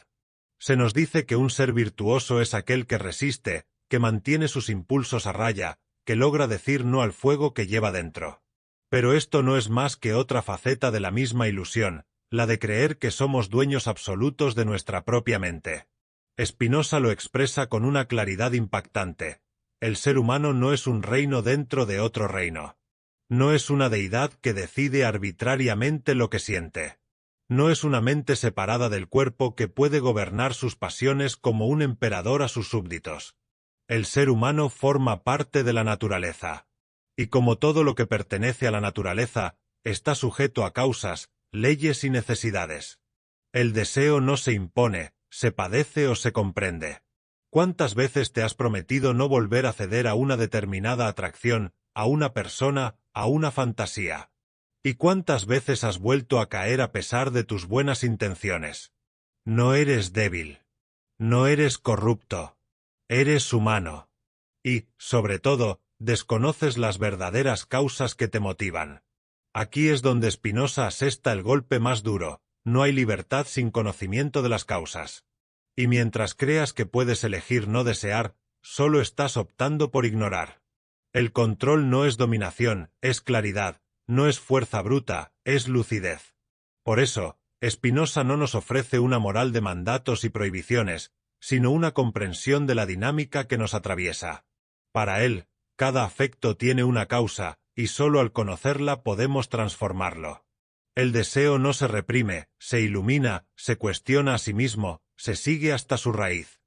S1: Se nos dice que un ser virtuoso es aquel que resiste, que mantiene sus impulsos a raya, que logra decir no al fuego que lleva dentro. Pero esto no es más que otra faceta de la misma ilusión, la de creer que somos dueños absolutos de nuestra propia mente. Spinoza lo expresa con una claridad impactante. El ser humano no es un reino dentro de otro reino. No es una deidad que decide arbitrariamente lo que siente. No es una mente separada del cuerpo que puede gobernar sus pasiones como un emperador a sus súbditos. El ser humano forma parte de la naturaleza. Y como todo lo que pertenece a la naturaleza, está sujeto a causas, leyes y necesidades. El deseo no se impone, se padece o se comprende. ¿Cuántas veces te has prometido no volver a ceder a una determinada atracción, a una persona, a una fantasía? ¿Y cuántas veces has vuelto a caer a pesar de tus buenas intenciones? No eres débil. No eres corrupto. Eres humano. Y, sobre todo, desconoces las verdaderas causas que te motivan. Aquí es donde Spinoza asesta el golpe más duro: no hay libertad sin conocimiento de las causas. Y mientras creas que puedes elegir no desear, solo estás optando por ignorar. El control no es dominación, es claridad, no es fuerza bruta, es lucidez. Por eso, Spinoza no nos ofrece una moral de mandatos y prohibiciones, sino una comprensión de la dinámica que nos atraviesa. Para él, cada afecto tiene una causa, y solo al conocerla podemos transformarlo. El deseo no se reprime, se ilumina, se cuestiona a sí mismo, se sigue hasta su raíz.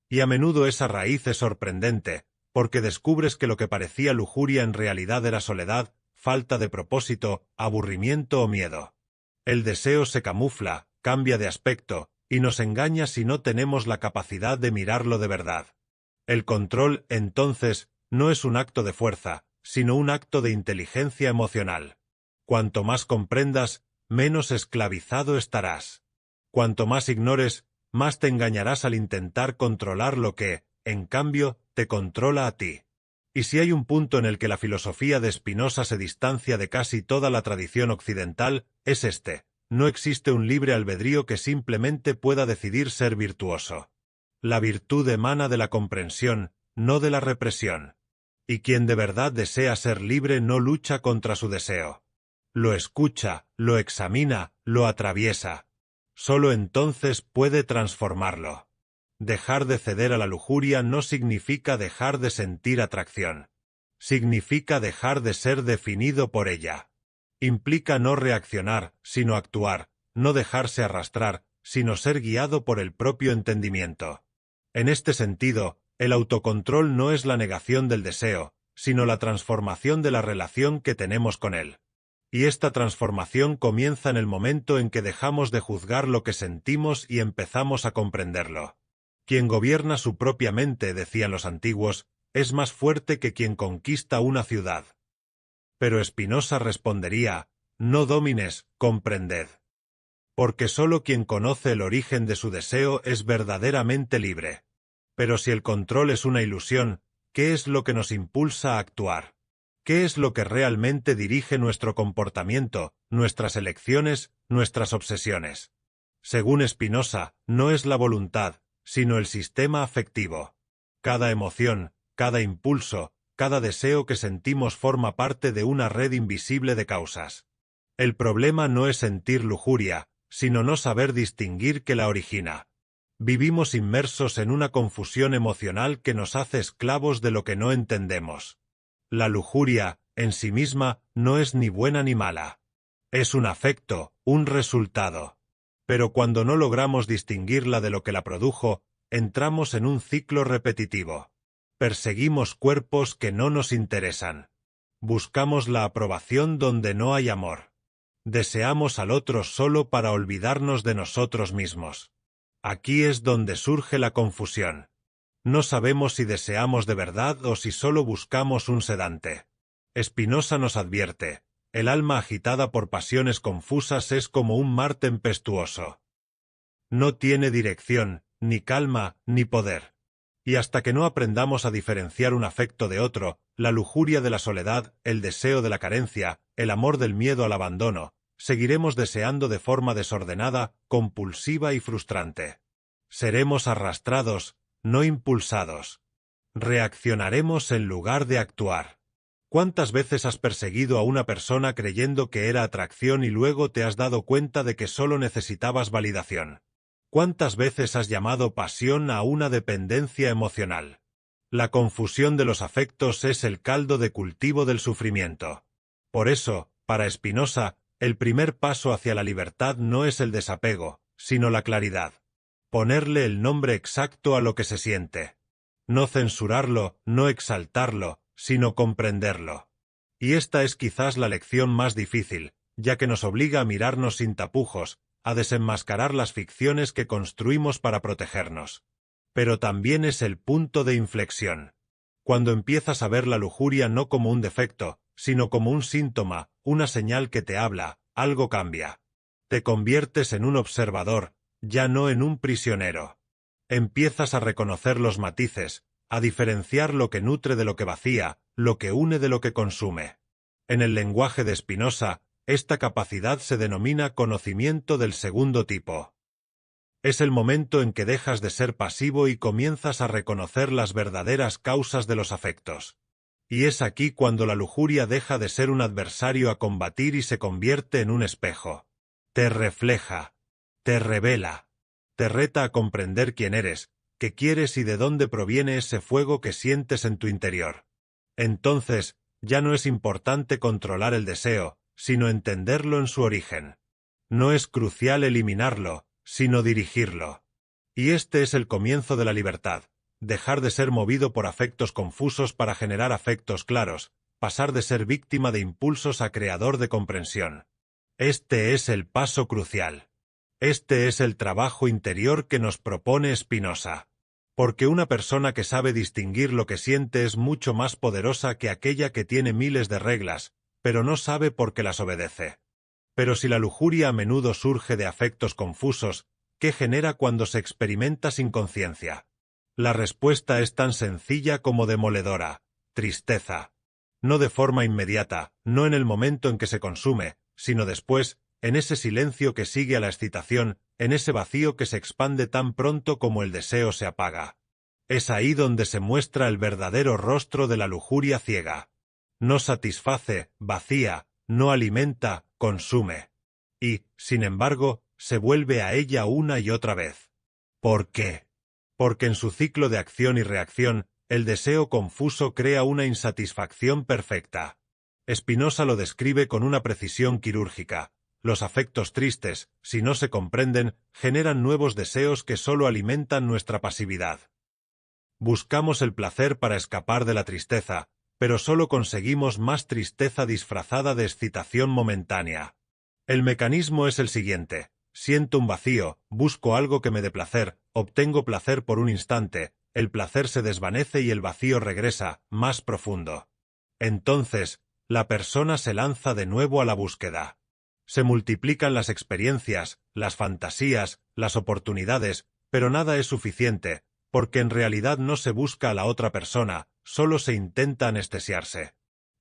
S1: Y a menudo esa raíz es sorprendente, porque descubres que lo que parecía lujuria en realidad era soledad, falta de propósito, aburrimiento o miedo. El deseo se camufla, cambia de aspecto, y nos engaña si no tenemos la capacidad de mirarlo de verdad. El control, entonces, no es un acto de fuerza, sino un acto de inteligencia emocional. Cuanto más comprendas, menos esclavizado estarás. Cuanto más ignores, más te engañarás al intentar controlar lo que, en cambio, te controla a ti. Y si hay un punto en el que la filosofía de Spinoza se distancia de casi toda la tradición occidental, es este: no existe un libre albedrío que simplemente pueda decidir ser virtuoso. La virtud emana de la comprensión, no de la represión. Y quien de verdad desea ser libre no lucha contra su deseo. Lo escucha, lo examina, lo atraviesa. Solo entonces puede transformarlo. Dejar de ceder a la lujuria no significa dejar de sentir atracción. Significa dejar de ser definido por ella. Implica no reaccionar, sino actuar, no dejarse arrastrar, sino ser guiado por el propio entendimiento. En este sentido, el autocontrol no es la negación del deseo, sino la transformación de la relación que tenemos con él. Y esta transformación comienza en el momento en que dejamos de juzgar lo que sentimos y empezamos a comprenderlo. Quien gobierna su propia mente, decían los antiguos, es más fuerte que quien conquista una ciudad. Pero Spinoza respondería: no domines, comprended. Porque solo quien conoce el origen de su deseo es verdaderamente libre. Pero si el control es una ilusión, ¿qué es lo que nos impulsa a actuar? ¿Qué es lo que realmente dirige nuestro comportamiento, nuestras elecciones, nuestras obsesiones? Según Spinoza, no es la voluntad, sino el sistema afectivo. Cada emoción, cada impulso, cada deseo que sentimos forma parte de una red invisible de causas. El problema no es sentir lujuria, sino no saber distinguir qué la origina. Vivimos inmersos en una confusión emocional que nos hace esclavos de lo que no entendemos. La lujuria, en sí misma, no es ni buena ni mala. Es un afecto, un resultado. Pero cuando no logramos distinguirla de lo que la produjo, entramos en un ciclo repetitivo. Perseguimos cuerpos que no nos interesan. Buscamos la aprobación donde no hay amor. Deseamos al otro solo para olvidarnos de nosotros mismos. Aquí es donde surge la confusión. No sabemos si deseamos de verdad o si solo buscamos un sedante. Spinoza nos advierte: el alma agitada por pasiones confusas es como un mar tempestuoso. No tiene dirección, ni calma, ni poder. Y hasta que no aprendamos a diferenciar un afecto de otro, la lujuria de la soledad, el deseo de la carencia, el amor del miedo al abandono, seguiremos deseando de forma desordenada, compulsiva y frustrante. Seremos arrastrados, no impulsados. Reaccionaremos en lugar de actuar. ¿Cuántas veces has perseguido a una persona creyendo que era atracción y luego te has dado cuenta de que solo necesitabas validación? ¿Cuántas veces has llamado pasión a una dependencia emocional? La confusión de los afectos es el caldo de cultivo del sufrimiento. Por eso, para Spinoza, el primer paso hacia la libertad no es el desapego, sino la claridad. Ponerle el nombre exacto a lo que se siente. No censurarlo, no exaltarlo, sino comprenderlo. Y esta es quizás la lección más difícil, ya que nos obliga a mirarnos sin tapujos, a desenmascarar las ficciones que construimos para protegernos. Pero también es el punto de inflexión. Cuando empiezas a ver la lujuria no como un defecto, sino como un síntoma, una señal que te habla, algo cambia. Te conviertes en un observador, ya no en un prisionero. Empiezas a reconocer los matices, a diferenciar lo que nutre de lo que vacía, lo que une de lo que consume. En el lenguaje de Spinoza, esta capacidad se denomina conocimiento del segundo tipo. Es el momento en que dejas de ser pasivo y comienzas a reconocer las verdaderas causas de los afectos. Y es aquí cuando la lujuria deja de ser un adversario a combatir y se convierte en un espejo. Te refleja, te revela, te reta a comprender quién eres, qué quieres y de dónde proviene ese fuego que sientes en tu interior. Entonces, ya no es importante controlar el deseo, sino entenderlo en su origen. No es crucial eliminarlo, sino dirigirlo. Y este es el comienzo de la libertad. Dejar de ser movido por afectos confusos para generar afectos claros, pasar de ser víctima de impulsos a creador de comprensión. Este es el paso crucial. Este es el trabajo interior que nos propone Spinoza. Porque una persona que sabe distinguir lo que siente es mucho más poderosa que aquella que tiene miles de reglas, pero no sabe por qué las obedece. Pero si la lujuria a menudo surge de afectos confusos, ¿qué genera cuando se experimenta sin conciencia? La respuesta es tan sencilla como demoledora: tristeza. No de forma inmediata, no en el momento en que se consume, sino después, en ese silencio que sigue a la excitación, en ese vacío que se expande tan pronto como el deseo se apaga. Es ahí donde se muestra el verdadero rostro de la lujuria ciega. No satisface, vacía, no alimenta, consume. Y, sin embargo, se vuelve a ella una y otra vez. ¿Por qué? Porque en su ciclo de acción y reacción, el deseo confuso crea una insatisfacción perfecta. Spinoza lo describe con una precisión quirúrgica. Los afectos tristes, si no se comprenden, generan nuevos deseos que solo alimentan nuestra pasividad. Buscamos el placer para escapar de la tristeza, pero solo conseguimos más tristeza disfrazada de excitación momentánea. El mecanismo es el siguiente: siento un vacío, busco algo que me dé placer, obtengo placer por un instante, el placer se desvanece y el vacío regresa, más profundo. Entonces, la persona se lanza de nuevo a la búsqueda. Se multiplican las experiencias, las fantasías, las oportunidades, pero nada es suficiente, porque en realidad no se busca a la otra persona, solo se intenta anestesiarse.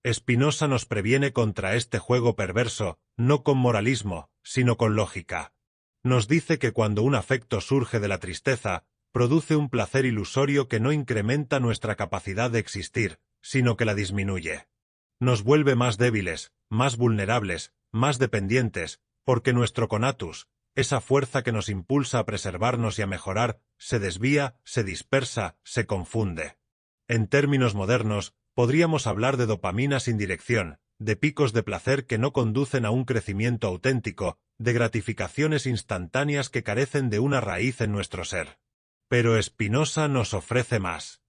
S1: Spinoza nos previene contra este juego perverso, no con moralismo, sino con lógica. Nos dice que cuando un afecto surge de la tristeza, produce un placer ilusorio que no incrementa nuestra capacidad de existir, sino que la disminuye. Nos vuelve más débiles, más vulnerables, más dependientes, porque nuestro conatus, esa fuerza que nos impulsa a preservarnos y a mejorar, se desvía, se dispersa, se confunde. En términos modernos, podríamos hablar de dopamina sin dirección, de picos de placer que no conducen a un crecimiento auténtico, de gratificaciones instantáneas que carecen de una raíz en nuestro ser. Pero Spinoza nos ofrece más.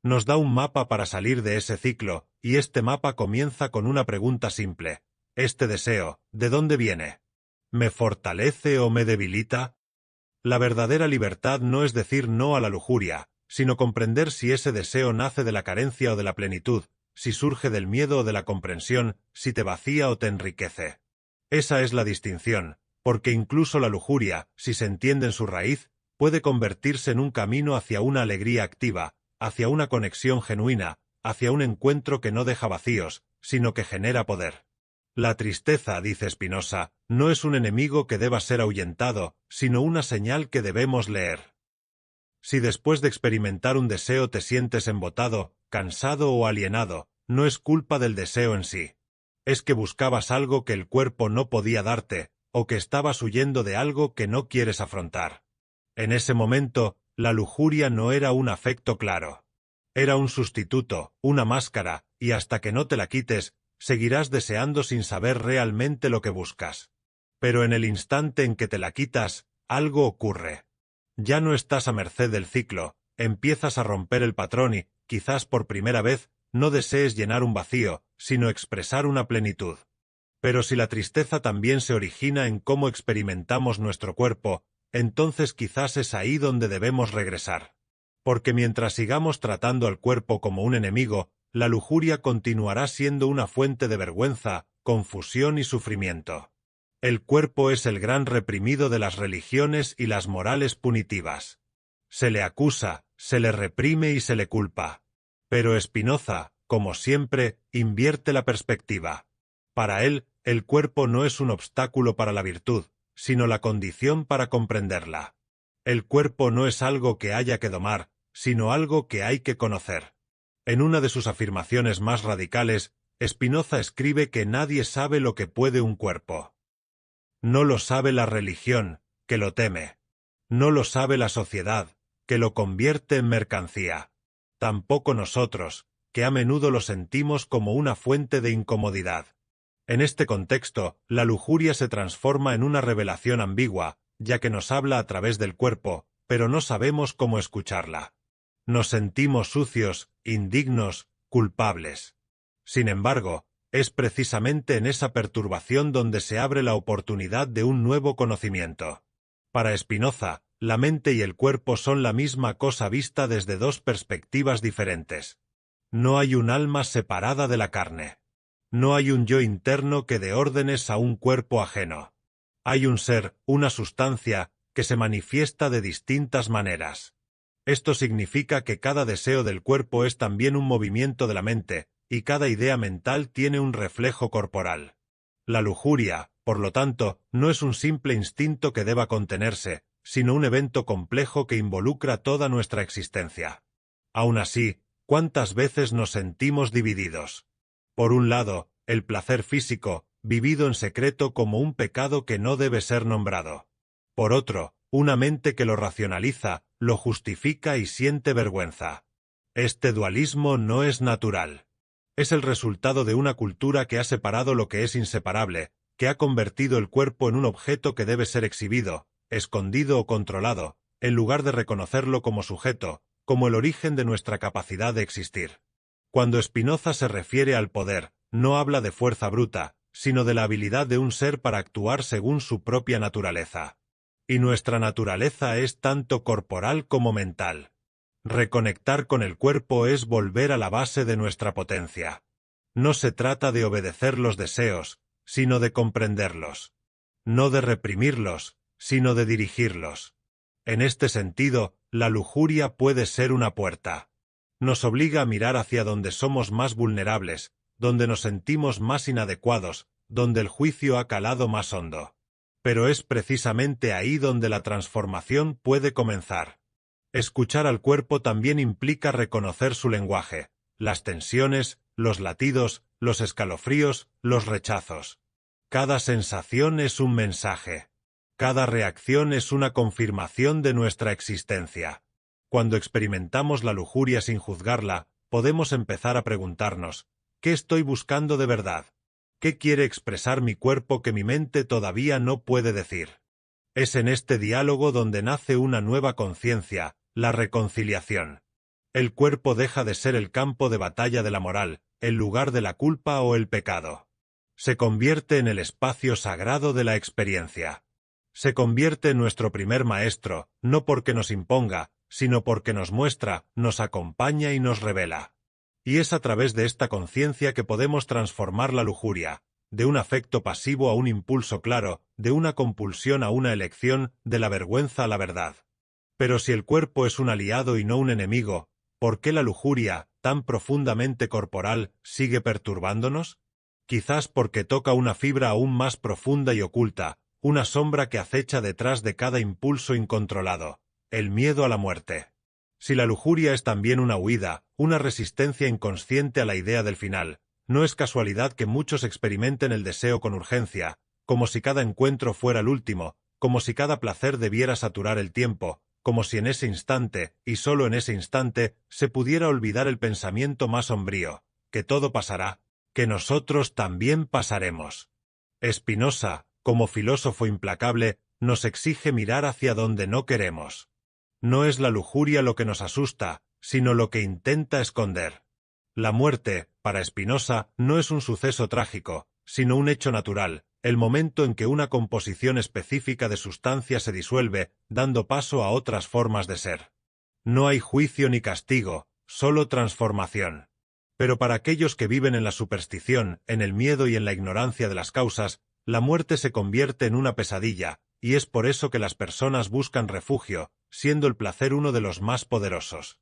S1: Nos da un mapa para salir de ese ciclo, y este mapa comienza con una pregunta simple: ¿este deseo, de dónde viene? ¿Me fortalece o me debilita? La verdadera libertad no es decir no a la lujuria, sino comprender si ese deseo nace de la carencia o de la plenitud, si surge del miedo o de la comprensión, si te vacía o te enriquece. Esa es la distinción, porque incluso la lujuria, si se entiende en su raíz, puede convertirse en un camino hacia una alegría activa, hacia una conexión genuina, hacia un encuentro que no deja vacíos, sino que genera poder. La tristeza, dice Spinoza, no es un enemigo que deba ser ahuyentado, sino una señal que debemos leer. Si después de experimentar un deseo te sientes embotado, cansado o alienado, no es culpa del deseo en sí. Es que buscabas algo que el cuerpo no podía darte, o que estabas huyendo de algo que no quieres afrontar. En ese momento, la lujuria no era un afecto claro. Era un sustituto, una máscara, y hasta que no te la quites, seguirás deseando sin saber realmente lo que buscas. Pero en el instante en que te la quitas, algo ocurre. Ya no estás a merced del ciclo, empiezas a romper el patrón y, quizás por primera vez, no desees llenar un vacío, sino expresar una plenitud. Pero si la tristeza también se origina en cómo experimentamos nuestro cuerpo, entonces quizás es ahí donde debemos regresar. Porque mientras sigamos tratando al cuerpo como un enemigo, la lujuria continuará siendo una fuente de vergüenza, confusión y sufrimiento. El cuerpo es el gran reprimido de las religiones y las morales punitivas. Se le acusa, se le reprime y se le culpa. Pero Spinoza, como siempre, invierte la perspectiva. Para él, el cuerpo no es un obstáculo para la virtud, sino la condición para comprenderla. El cuerpo no es algo que haya que domar, sino algo que hay que conocer. En una de sus afirmaciones más radicales, Spinoza escribe que nadie sabe lo que puede un cuerpo. No lo sabe la religión, que lo teme. No lo sabe la sociedad, que lo convierte en mercancía. Tampoco nosotros, que a menudo lo sentimos como una fuente de incomodidad. En este contexto, la lujuria se transforma en una revelación ambigua, ya que nos habla a través del cuerpo, pero no sabemos cómo escucharla. Nos sentimos sucios, indignos, culpables. Sin embargo, es precisamente en esa perturbación donde se abre la oportunidad de un nuevo conocimiento. Para Spinoza, la mente y el cuerpo son la misma cosa vista desde dos perspectivas diferentes. No hay un alma separada de la carne. No hay un yo interno que dé órdenes a un cuerpo ajeno. Hay un ser, una sustancia, que se manifiesta de distintas maneras. Esto significa que cada deseo del cuerpo es también un movimiento de la mente, y cada idea mental tiene un reflejo corporal. La lujuria, por lo tanto, no es un simple instinto que deba contenerse, sino un evento complejo que involucra toda nuestra existencia. Aún así, ¿cuántas veces nos sentimos divididos? Por un lado, el placer físico, vivido en secreto como un pecado que no debe ser nombrado. Por otro, una mente que lo racionaliza, lo justifica y siente vergüenza. Este dualismo no es natural. Es el resultado de una cultura que ha separado lo que es inseparable, que ha convertido el cuerpo en un objeto que debe ser exhibido, escondido o controlado, en lugar de reconocerlo como sujeto, como el origen de nuestra capacidad de existir. Cuando Spinoza se refiere al poder, no habla de fuerza bruta, sino de la habilidad de un ser para actuar según su propia naturaleza. Y nuestra naturaleza es tanto corporal como mental. Reconectar con el cuerpo es volver a la base de nuestra potencia. No se trata de obedecer los deseos, sino de comprenderlos. No de reprimirlos, sino de dirigirlos. En este sentido, la lujuria puede ser una puerta. Nos obliga a mirar hacia donde somos más vulnerables, donde nos sentimos más inadecuados, donde el juicio ha calado más hondo. Pero es precisamente ahí donde la transformación puede comenzar. Escuchar al cuerpo también implica reconocer su lenguaje, las tensiones, los latidos, los escalofríos, los rechazos. Cada sensación es un mensaje. Cada reacción es una confirmación de nuestra existencia. Cuando experimentamos la lujuria sin juzgarla, podemos empezar a preguntarnos, ¿qué estoy buscando de verdad? ¿Qué quiere expresar mi cuerpo que mi mente todavía no puede decir? Es en este diálogo donde nace una nueva conciencia, la reconciliación. El cuerpo deja de ser el campo de batalla de la moral, el lugar de la culpa o el pecado. Se convierte en el espacio sagrado de la experiencia. Se convierte en nuestro primer maestro, no porque nos imponga, sino porque nos muestra, nos acompaña y nos revela. Y es a través de esta conciencia que podemos transformar la lujuria, de un afecto pasivo a un impulso claro, de una compulsión a una elección, de la vergüenza a la verdad. Pero si el cuerpo es un aliado y no un enemigo, ¿por qué la lujuria, tan profundamente corporal, sigue perturbándonos? Quizás porque toca una fibra aún más profunda y oculta, una sombra que acecha detrás de cada impulso incontrolado, el miedo a la muerte. Si la lujuria es también una huida, una resistencia inconsciente a la idea del final, no es casualidad que muchos experimenten el deseo con urgencia, como si cada encuentro fuera el último, como si cada placer debiera saturar el tiempo, como si en ese instante, y solo en ese instante, se pudiera olvidar el pensamiento más sombrío, que todo pasará, que nosotros también pasaremos. Spinoza, como filósofo implacable, nos exige mirar hacia donde no queremos. No es la lujuria lo que nos asusta, sino lo que intenta esconder. La muerte, para Spinoza, no es un suceso trágico, sino un hecho natural, el momento en que una composición específica de sustancia se disuelve, dando paso a otras formas de ser. No hay juicio ni castigo, solo transformación. Pero para aquellos que viven en la superstición, en el miedo y en la ignorancia de las causas, la muerte se convierte en una pesadilla, y es por eso que las personas buscan refugio, siendo el placer uno de los más poderosos.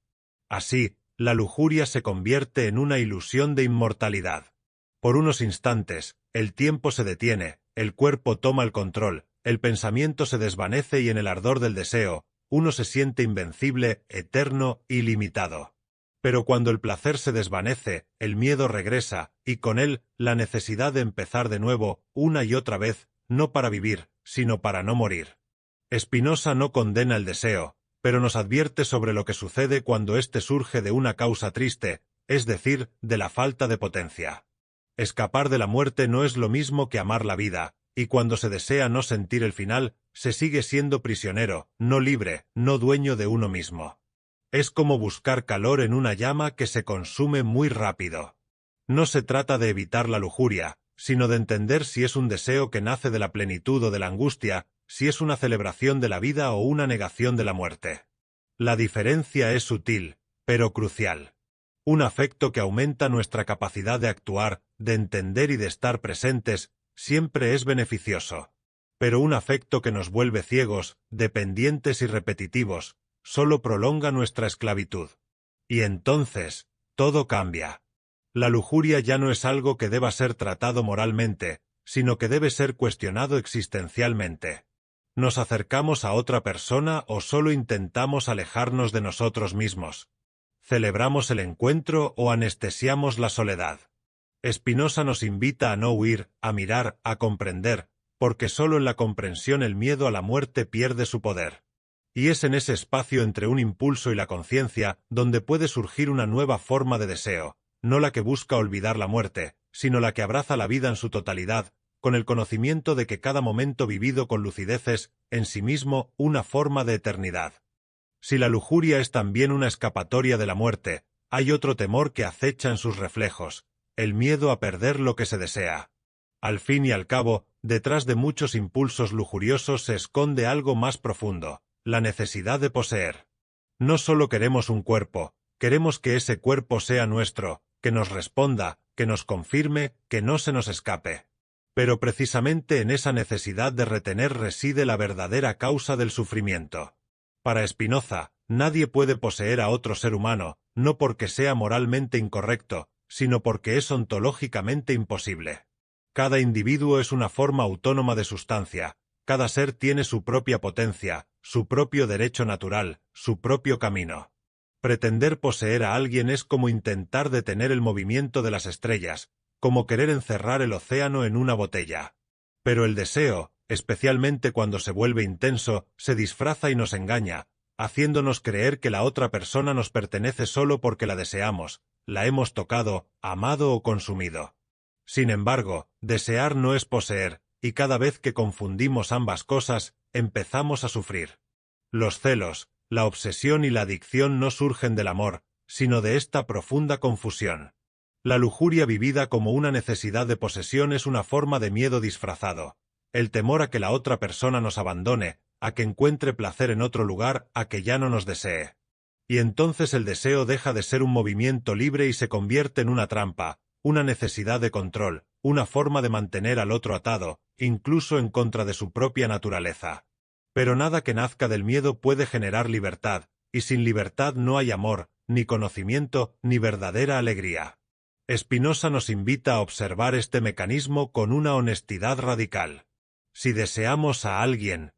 S1: Así, la lujuria se convierte en una ilusión de inmortalidad. Por unos instantes, el tiempo se detiene, el cuerpo toma el control, el pensamiento se desvanece y en el ardor del deseo, uno se siente invencible, eterno, ilimitado. Pero cuando el placer se desvanece, el miedo regresa, y con él, la necesidad de empezar de nuevo, una y otra vez, no para vivir, sino para no morir. Spinoza no condena el deseo, pero nos advierte sobre lo que sucede cuando éste surge de una causa triste, es decir, de la falta de potencia. Escapar de la muerte no es lo mismo que amar la vida, y cuando se desea no sentir el final, se sigue siendo prisionero, no libre, no dueño de uno mismo. Es como buscar calor en una llama que se consume muy rápido. No se trata de evitar la lujuria, sino de entender si es un deseo que nace de la plenitud o de la angustia, si es una celebración de la vida o una negación de la muerte. La diferencia es sutil, pero crucial. Un afecto que aumenta nuestra capacidad de actuar, de entender y de estar presentes, siempre es beneficioso. Pero un afecto que nos vuelve ciegos, dependientes y repetitivos, solo prolonga nuestra esclavitud. Y entonces, todo cambia. La lujuria ya no es algo que deba ser tratado moralmente, sino que debe ser cuestionado existencialmente. ¿Nos acercamos a otra persona o solo intentamos alejarnos de nosotros mismos? ¿Celebramos el encuentro o anestesiamos la soledad? Spinoza nos invita a no huir, a mirar, a comprender, porque solo en la comprensión el miedo a la muerte pierde su poder. Y es en ese espacio entre un impulso y la conciencia donde puede surgir una nueva forma de deseo, no la que busca olvidar la muerte, sino la que abraza la vida en su totalidad, con el conocimiento de que cada momento vivido con lucidez es, en sí mismo, una forma de eternidad. Si la lujuria es también una escapatoria de la muerte, hay otro temor que acecha en sus reflejos, el miedo a perder lo que se desea. Al fin y al cabo, detrás de muchos impulsos lujuriosos se esconde algo más profundo, la necesidad de poseer. No solo queremos un cuerpo, queremos que ese cuerpo sea nuestro, que nos responda, que nos confirme, que no se nos escape. Pero precisamente en esa necesidad de retener reside la verdadera causa del sufrimiento. Para Spinoza, nadie puede poseer a otro ser humano, no porque sea moralmente incorrecto, sino porque es ontológicamente imposible. Cada individuo es una forma autónoma de sustancia, cada ser tiene su propia potencia, su propio derecho natural, su propio camino. Pretender poseer a alguien es como intentar detener el movimiento de las estrellas, como querer encerrar el océano en una botella. Pero el deseo, especialmente cuando se vuelve intenso, se disfraza y nos engaña, haciéndonos creer que la otra persona nos pertenece solo porque la deseamos, la hemos tocado, amado o consumido. Sin embargo, desear no es poseer, y cada vez que confundimos ambas cosas, empezamos a sufrir. Los celos, la obsesión y la adicción no surgen del amor, sino de esta profunda confusión. La lujuria vivida como una necesidad de posesión es una forma de miedo disfrazado, el temor a que la otra persona nos abandone, a que encuentre placer en otro lugar, a que ya no nos desee. Y entonces el deseo deja de ser un movimiento libre y se convierte en una trampa, una necesidad de control, una forma de mantener al otro atado, incluso en contra de su propia naturaleza. Pero nada que nazca del miedo puede generar libertad, y sin libertad no hay amor, ni conocimiento, ni verdadera alegría. Spinoza nos invita a observar este mecanismo con una honestidad radical. Si deseamos a alguien,